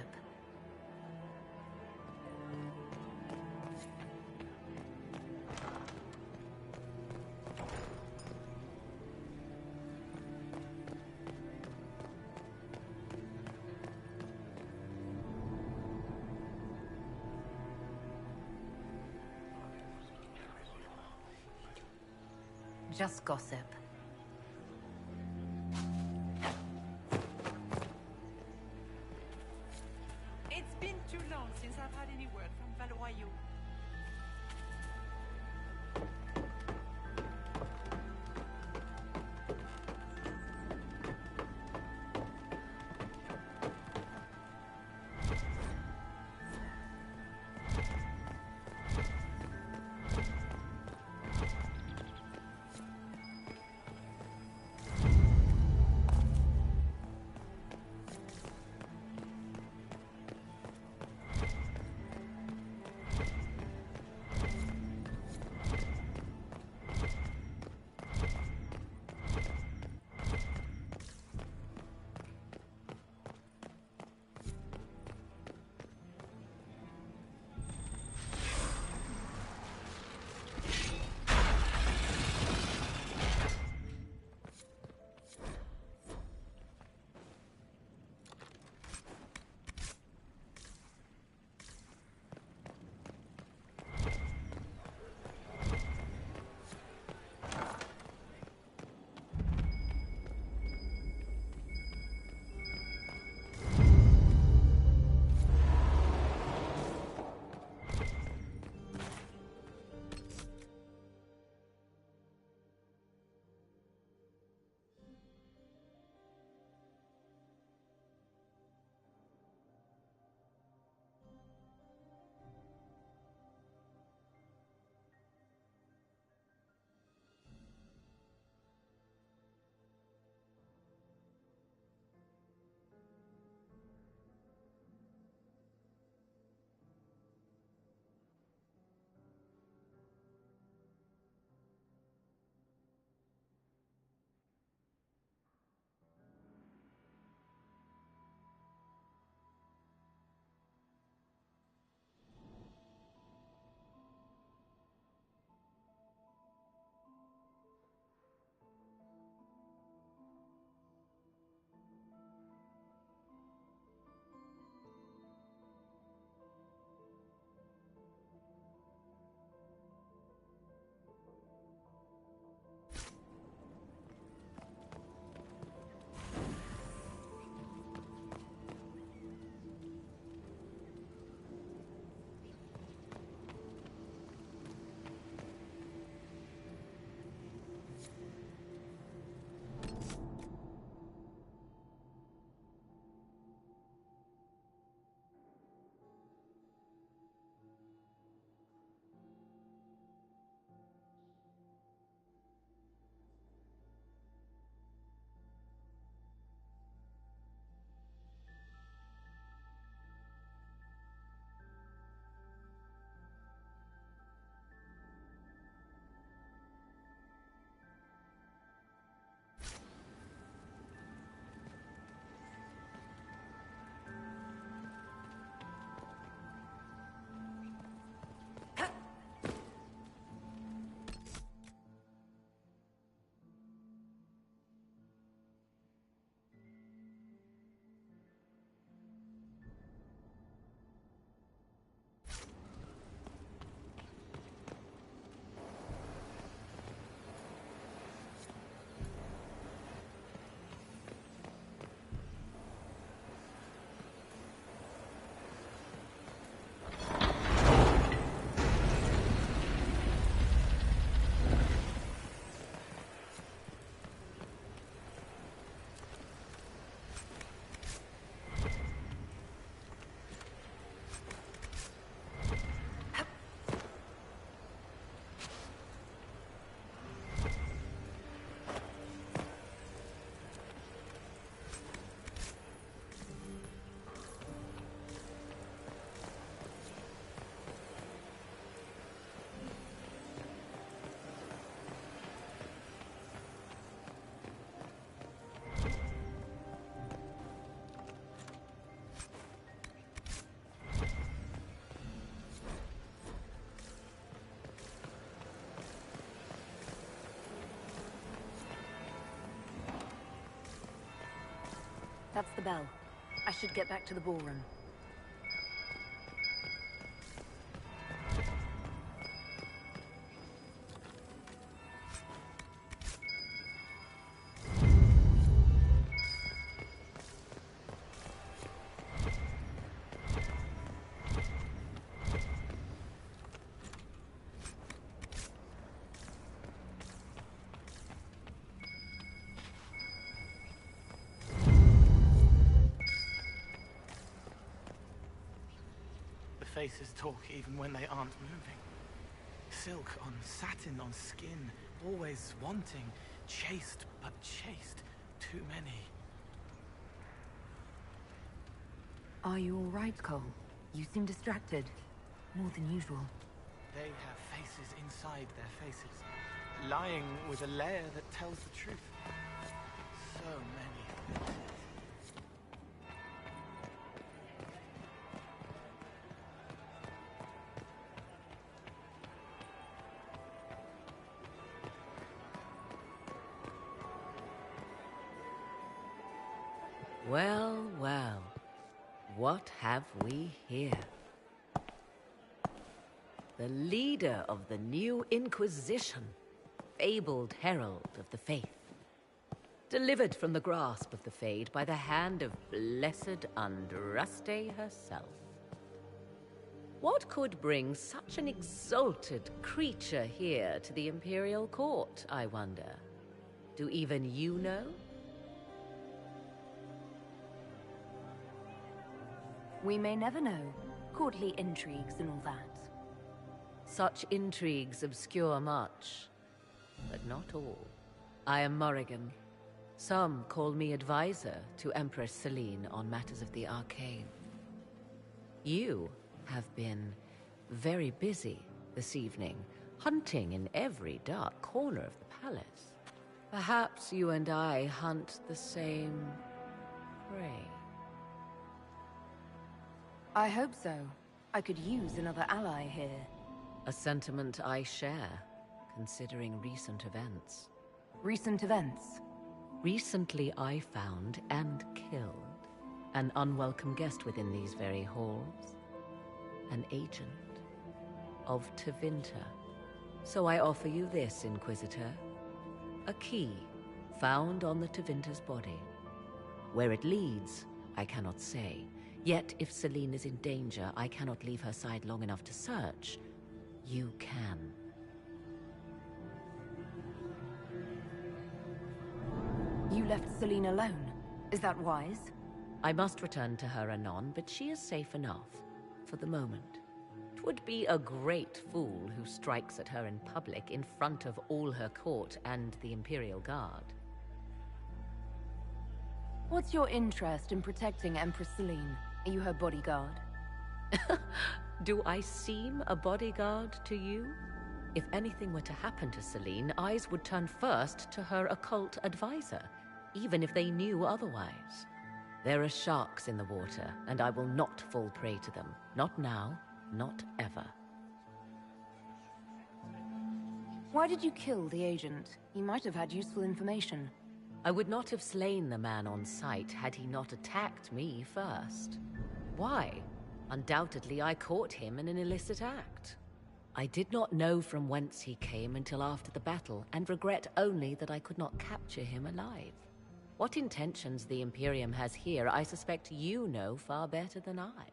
Just gossip. It's been too long since I've had any word from Valois. That's the bell. I should get back to the ballroom. Faces talk even when they aren't moving. Silk on satin on skin, always wanting, chaste but chaste, too many. Are you all right, Cole? You seem distracted. More than usual. They have faces inside their faces, lying with a layer that tells the truth. So many. Well, well. What have we here? The leader of the new Inquisition, fabled herald of the faith. Delivered from the grasp of the Fade by the hand of blessed Andraste herself. What could bring such an exalted creature here to the Imperial Court, I wonder? Do even you know? We may never know. Courtly intrigues and all that. Such intrigues obscure much, but not all. I am Morrigan. Some call me advisor to Empress Celine on matters of the arcane. You have been very busy this evening, hunting in every dark corner of the palace. Perhaps you and I hunt the same prey. I hope so. I could use another ally here. A sentiment I share, considering recent events. Recent events? Recently I found and killed an unwelcome guest within these very halls. An agent of Tevinter. So I offer you this, Inquisitor. A key found on the Tevinter's body. Where it leads, I cannot say. Yet, if Celine is in danger, I cannot leave her side long enough to search. You can. You left Celine alone. Is that wise? I must return to her anon, but she is safe enough, for the moment. 'Twould be a great fool who strikes at her in public in front of all her court and the Imperial Guard. What's your interest in protecting Empress Celine? Are you her bodyguard? Do I seem a bodyguard to you? If anything were to happen to Celine, eyes would turn first to her occult advisor, even if they knew otherwise. There are sharks in the water, and I will not fall prey to them. Not now, not ever. Why did you kill the agent? He might have had useful information. I would not have slain the man on sight had he not attacked me first. Why? Undoubtedly, I caught him in an illicit act. I did not know from whence he came until after the battle, and regret only that I could not capture him alive. What intentions the Imperium has here, I suspect you know far better than I.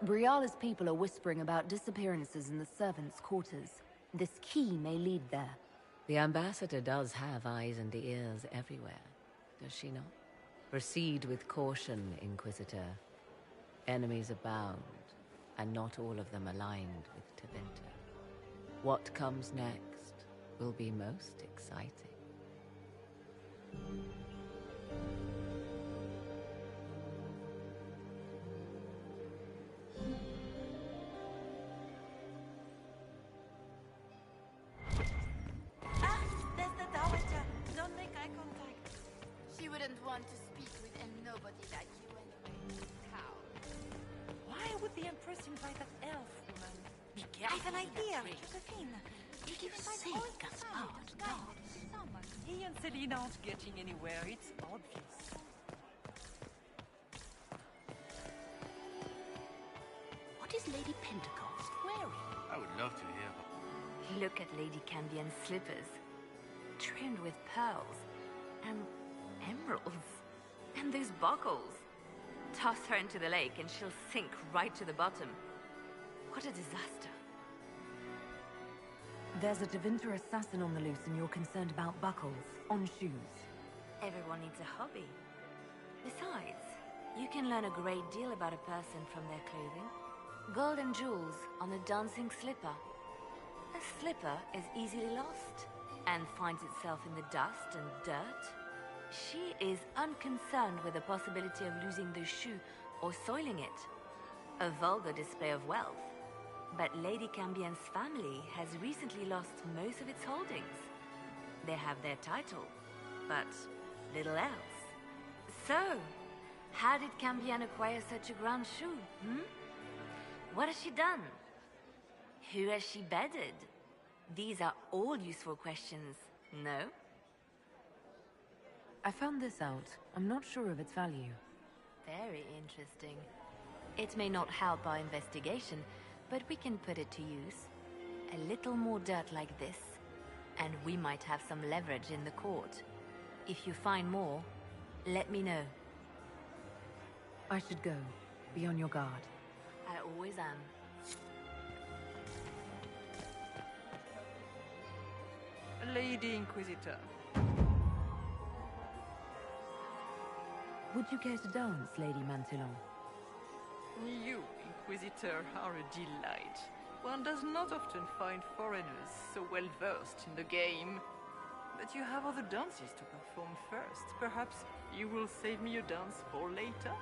Briala's people are whispering about disappearances in the servants' quarters. This key may lead there. The ambassador does have eyes and ears everywhere, does she not? Proceed with caution, Inquisitor. Enemies abound, and not all of them aligned with Tevinter. What comes next will be most exciting. There's the Dowager. Don't make eye contact. She wouldn't want to speak with nobody like you anyway. Cow. Why would the Empress invite that elf woman? Be I have careful an with that idea, trick. Josephine. did you say, Gaspard? He and Celine aren't getting anywhere, it's obvious. What is Lady Pentecost wearing? I would love to hear, but Look at Lady Cambien's slippers, trimmed with pearls and emeralds. And those buckles. Toss her into the lake and she'll sink right to the bottom. What a disaster. There's a Tevinter assassin on the loose and you're concerned about buckles on shoes. Everyone needs a hobby. Besides, you can learn a great deal about a person from their clothing. Gold and jewels on a dancing slipper. A slipper is easily lost and finds itself in the dust and dirt. She is unconcerned with the possibility of losing the shoe or soiling it. A vulgar display of wealth. But Lady Cambien's family has recently lost most of its holdings. They have their title, but little else. So, how did Cambien acquire such a grand shoe, What has she done? Who has she bedded? These are all useful questions, no? I found this out. I'm not sure of its value. Very interesting. It may not help our investigation, but we can put it to use. A little more dirt like this, and we might have some leverage in the court. If you find more, let me know. I should go. Be on your guard. I always am. Lady Inquisitor. Would you care to dance, Lady Mantillon? You, Inquisitor, are a delight. One does not often find foreigners so well versed in the game. But you have other dances to perform first. Perhaps you will save me a dance for later?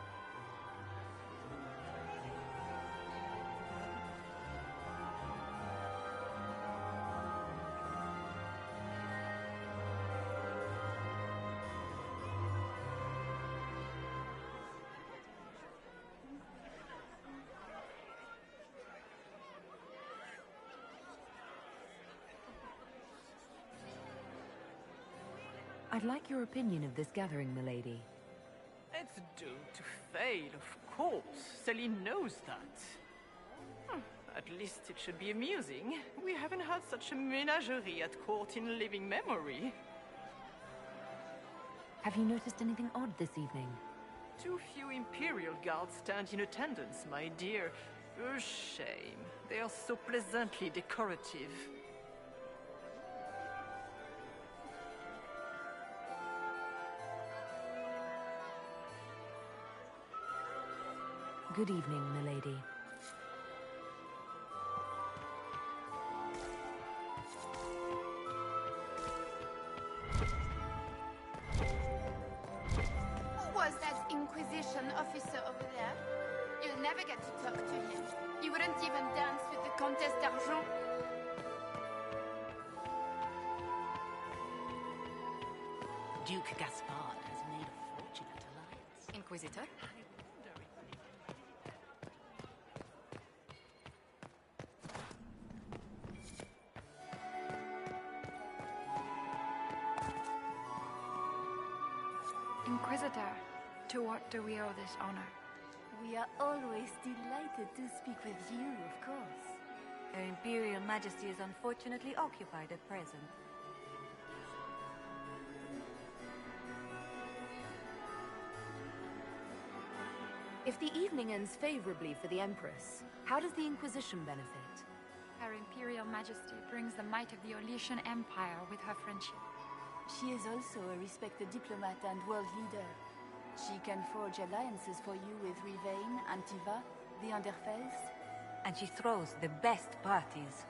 I'd like your opinion of this gathering, milady. It's doomed to fail, of course. Celine knows that. At least it should be amusing. We haven't had such a menagerie at court in living memory. Have you noticed anything odd this evening? Too few Imperial guards stand in attendance, my dear. A shame. They are so pleasantly decorative. Good evening, milady. Who was that Inquisition officer over there? You'll never get to talk to him. You wouldn't even dance with the Comtesse d'Argent. Duke Gaspard has made a fortunate alliance. Inquisitor? Inquisitor, to what do we owe this honor? We are always delighted to speak with you, of course. Her Imperial Majesty is unfortunately occupied at present. If the evening ends favorably for the Empress, how does the Inquisition benefit? Her Imperial Majesty brings the might of the Orlesian Empire with her friendship. She is also a respected diplomat and world leader. She can forge alliances for you with Rivain, Antiva, the Underfells. And she throws the best parties.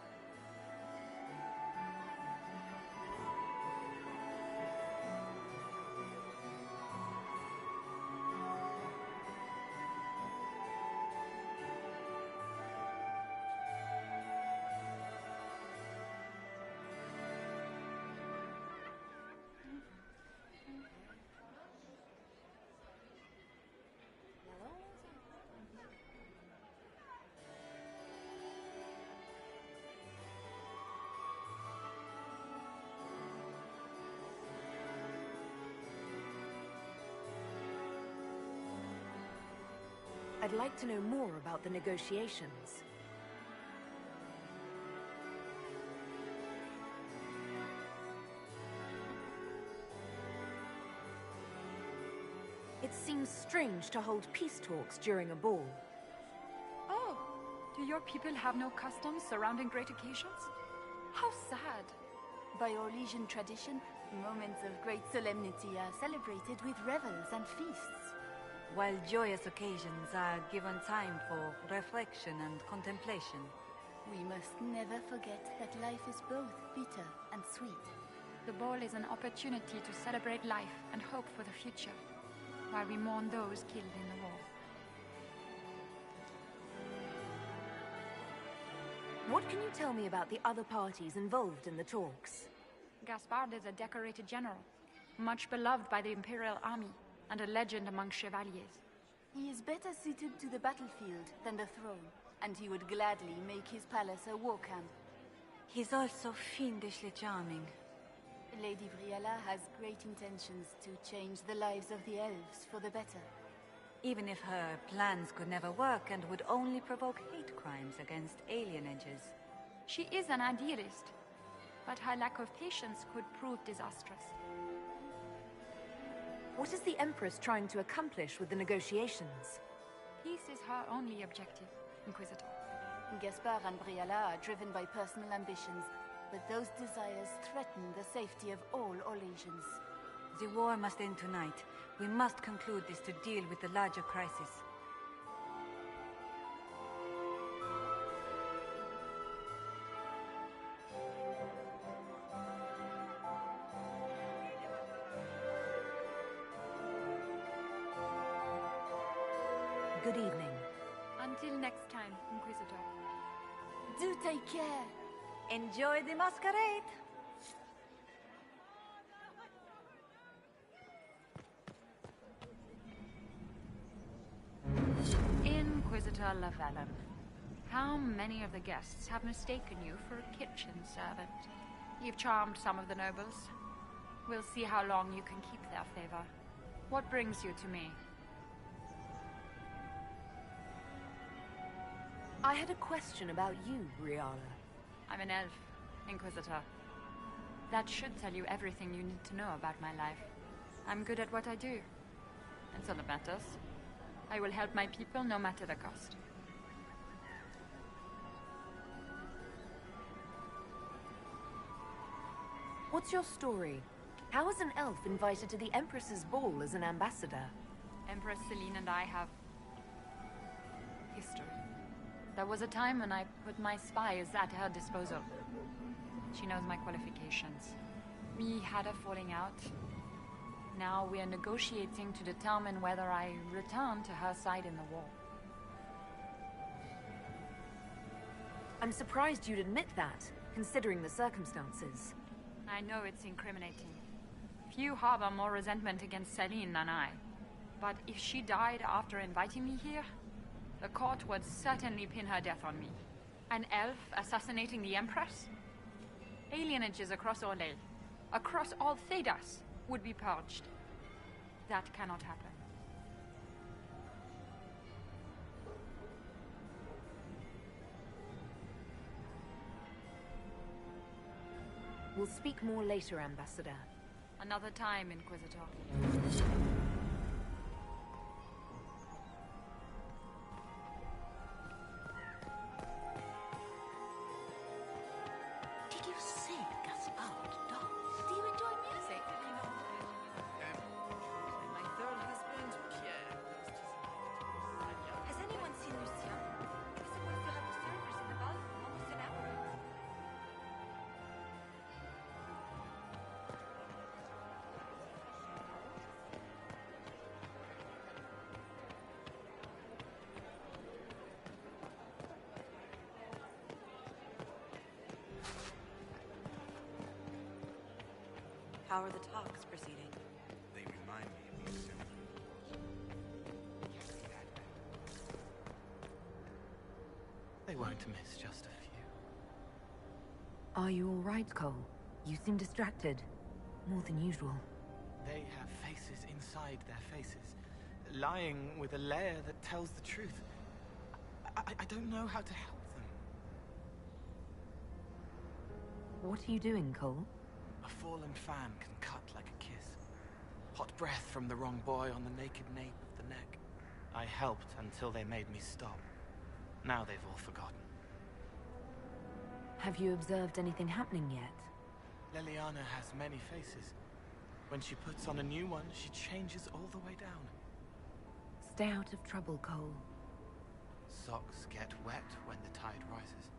I'd like to know more about the negotiations. It seems strange to hold peace talks during a ball. Oh, do your people have no customs surrounding great occasions? How sad. By Orlesian tradition, moments of great solemnity are celebrated with revels and feasts. While joyous occasions are given time for reflection and contemplation. We must never forget that life is both bitter and sweet. The ball is an opportunity to celebrate life and hope for the future, while we mourn those killed in the war. What can you tell me about the other parties involved in the talks? Gaspard is a decorated general, much beloved by the Imperial Army, and a legend among chevaliers. He is better suited to the battlefield than the throne, and he would gladly make his palace a war camp. He's also fiendishly charming. Lady Briella has great intentions to change the lives of the elves for the better. Even if her plans could never work and would only provoke hate crimes against alienages. She is an idealist, but her lack of patience could prove disastrous. What is the Empress trying to accomplish with the negotiations? Peace is her only objective, Inquisitor. Gaspard and Briella are driven by personal ambitions, but those desires threaten the safety of all Orlesians. The war must end tonight. We must conclude this to deal with the larger crisis. Good evening. Until next time, Inquisitor. Do take care. Enjoy the masquerade! Inquisitor Lavalin, how many of the guests have mistaken you for a kitchen servant? You've charmed some of the nobles. We'll see how long you can keep their favor. What brings you to me? I had a question about you, Briella. I'm an elf, Inquisitor. That should tell you everything you need to know about my life. I'm good at what I do. And so that matters. I will help my people no matter the cost. What's your story? How is an elf invited to the Empress's ball as an ambassador? Empress Celine and I have history. There was a time when I put my spies at her disposal. She knows my qualifications. We had a falling out. Now we are negotiating to determine whether I return to her side in the war. I'm surprised you'd admit that, considering the circumstances. I know it's incriminating. Few harbor more resentment against Celine than I. But if she died after inviting me here, the court would certainly pin her death on me. An elf assassinating the Empress? Alienages across Orlais, across all Thedas, would be purged. That cannot happen. We'll speak more later, Ambassador. Another time, Inquisitor. Did you see Gaspard dance? Do you enjoy music? My third husband, Pierre. Has anyone seen Lucien? We're supposed to have the servers in the ball in almost an hour. How are the talks proceeding? They remind me of the assembly. They won't miss just a few. Are you all right, Cole? You seem distracted. More than usual. They have faces inside their faces. lying with a lair that tells the truth. I don't know how to help them. What are you doing, Cole? A fallen fan can cut like a kiss. Hot breath from the wrong boy on the naked nape of the neck. I helped until they made me stop. Now they've all forgotten. Have you observed anything happening yet? Leliana has many faces. When she puts on a new one, she changes all the way down. Stay out of trouble, Cole. Socks get wet when the tide rises.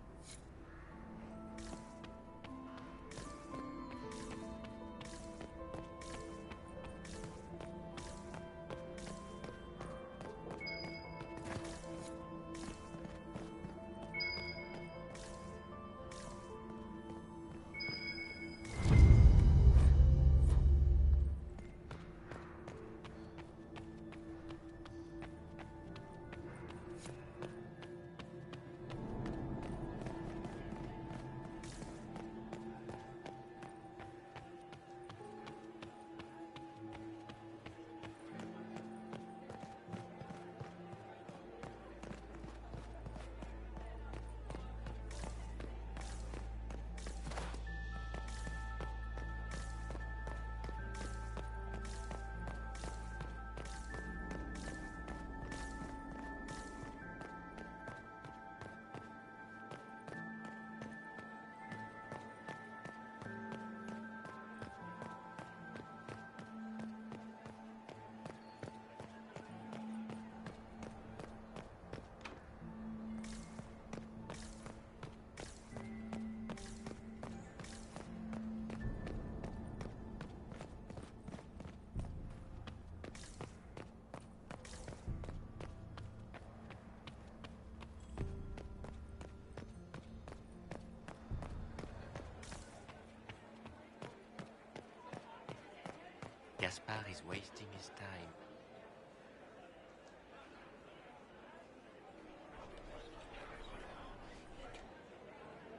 Gaspard is wasting his time.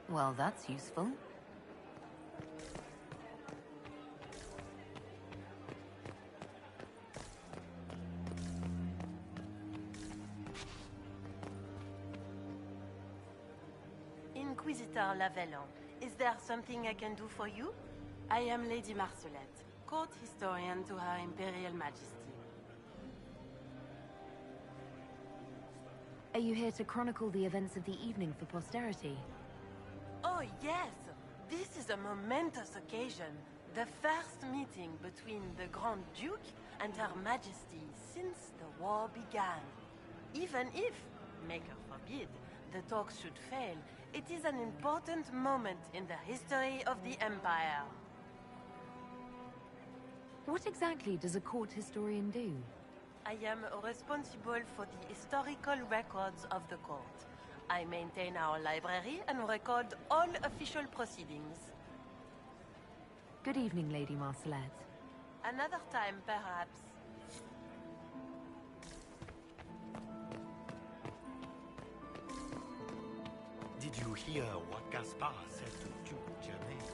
Well, that's useful. Inquisitor Lavellan, is there something I can do for you? I am Lady Marcelette, court historian to Her Imperial Majesty. Are you here to chronicle the events of the evening for posterity? Oh yes! This is a momentous occasion. The first meeting between the Grand Duke and Her Majesty since the war began. Even if, Maker forbid, the talks should fail, it is an important moment in the history of the Empire. What exactly does a court historian do? I am responsible for the historical records of the court. I maintain our library and record all official proceedings. Good evening, Lady Marcelette. Another time, perhaps. Did you hear what Gaspard said to Duke Germain?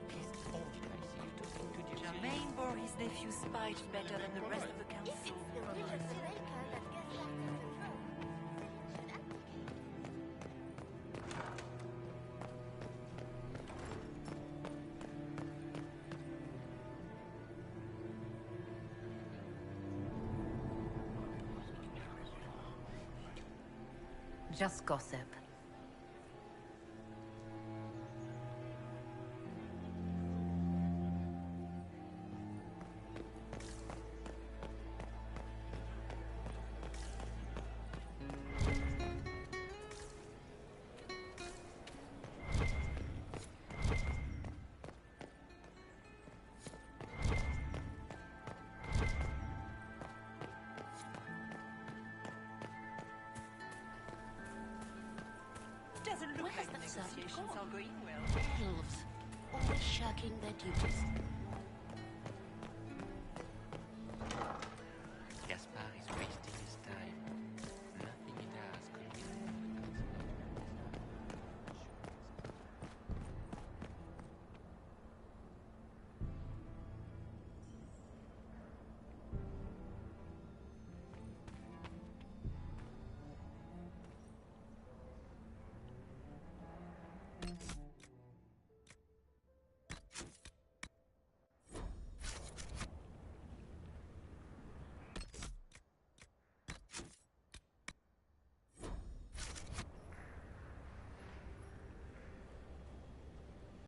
He's old. Did I see you talking to Duke Germain bore his nephew's spite better than the rest of the council. If it's the will of Seneca that gets left on the throne, should abdicate. Just gossip. Doesn't look Where has like the that servant negotiations gone? are going well. Elves, always shirking their duties.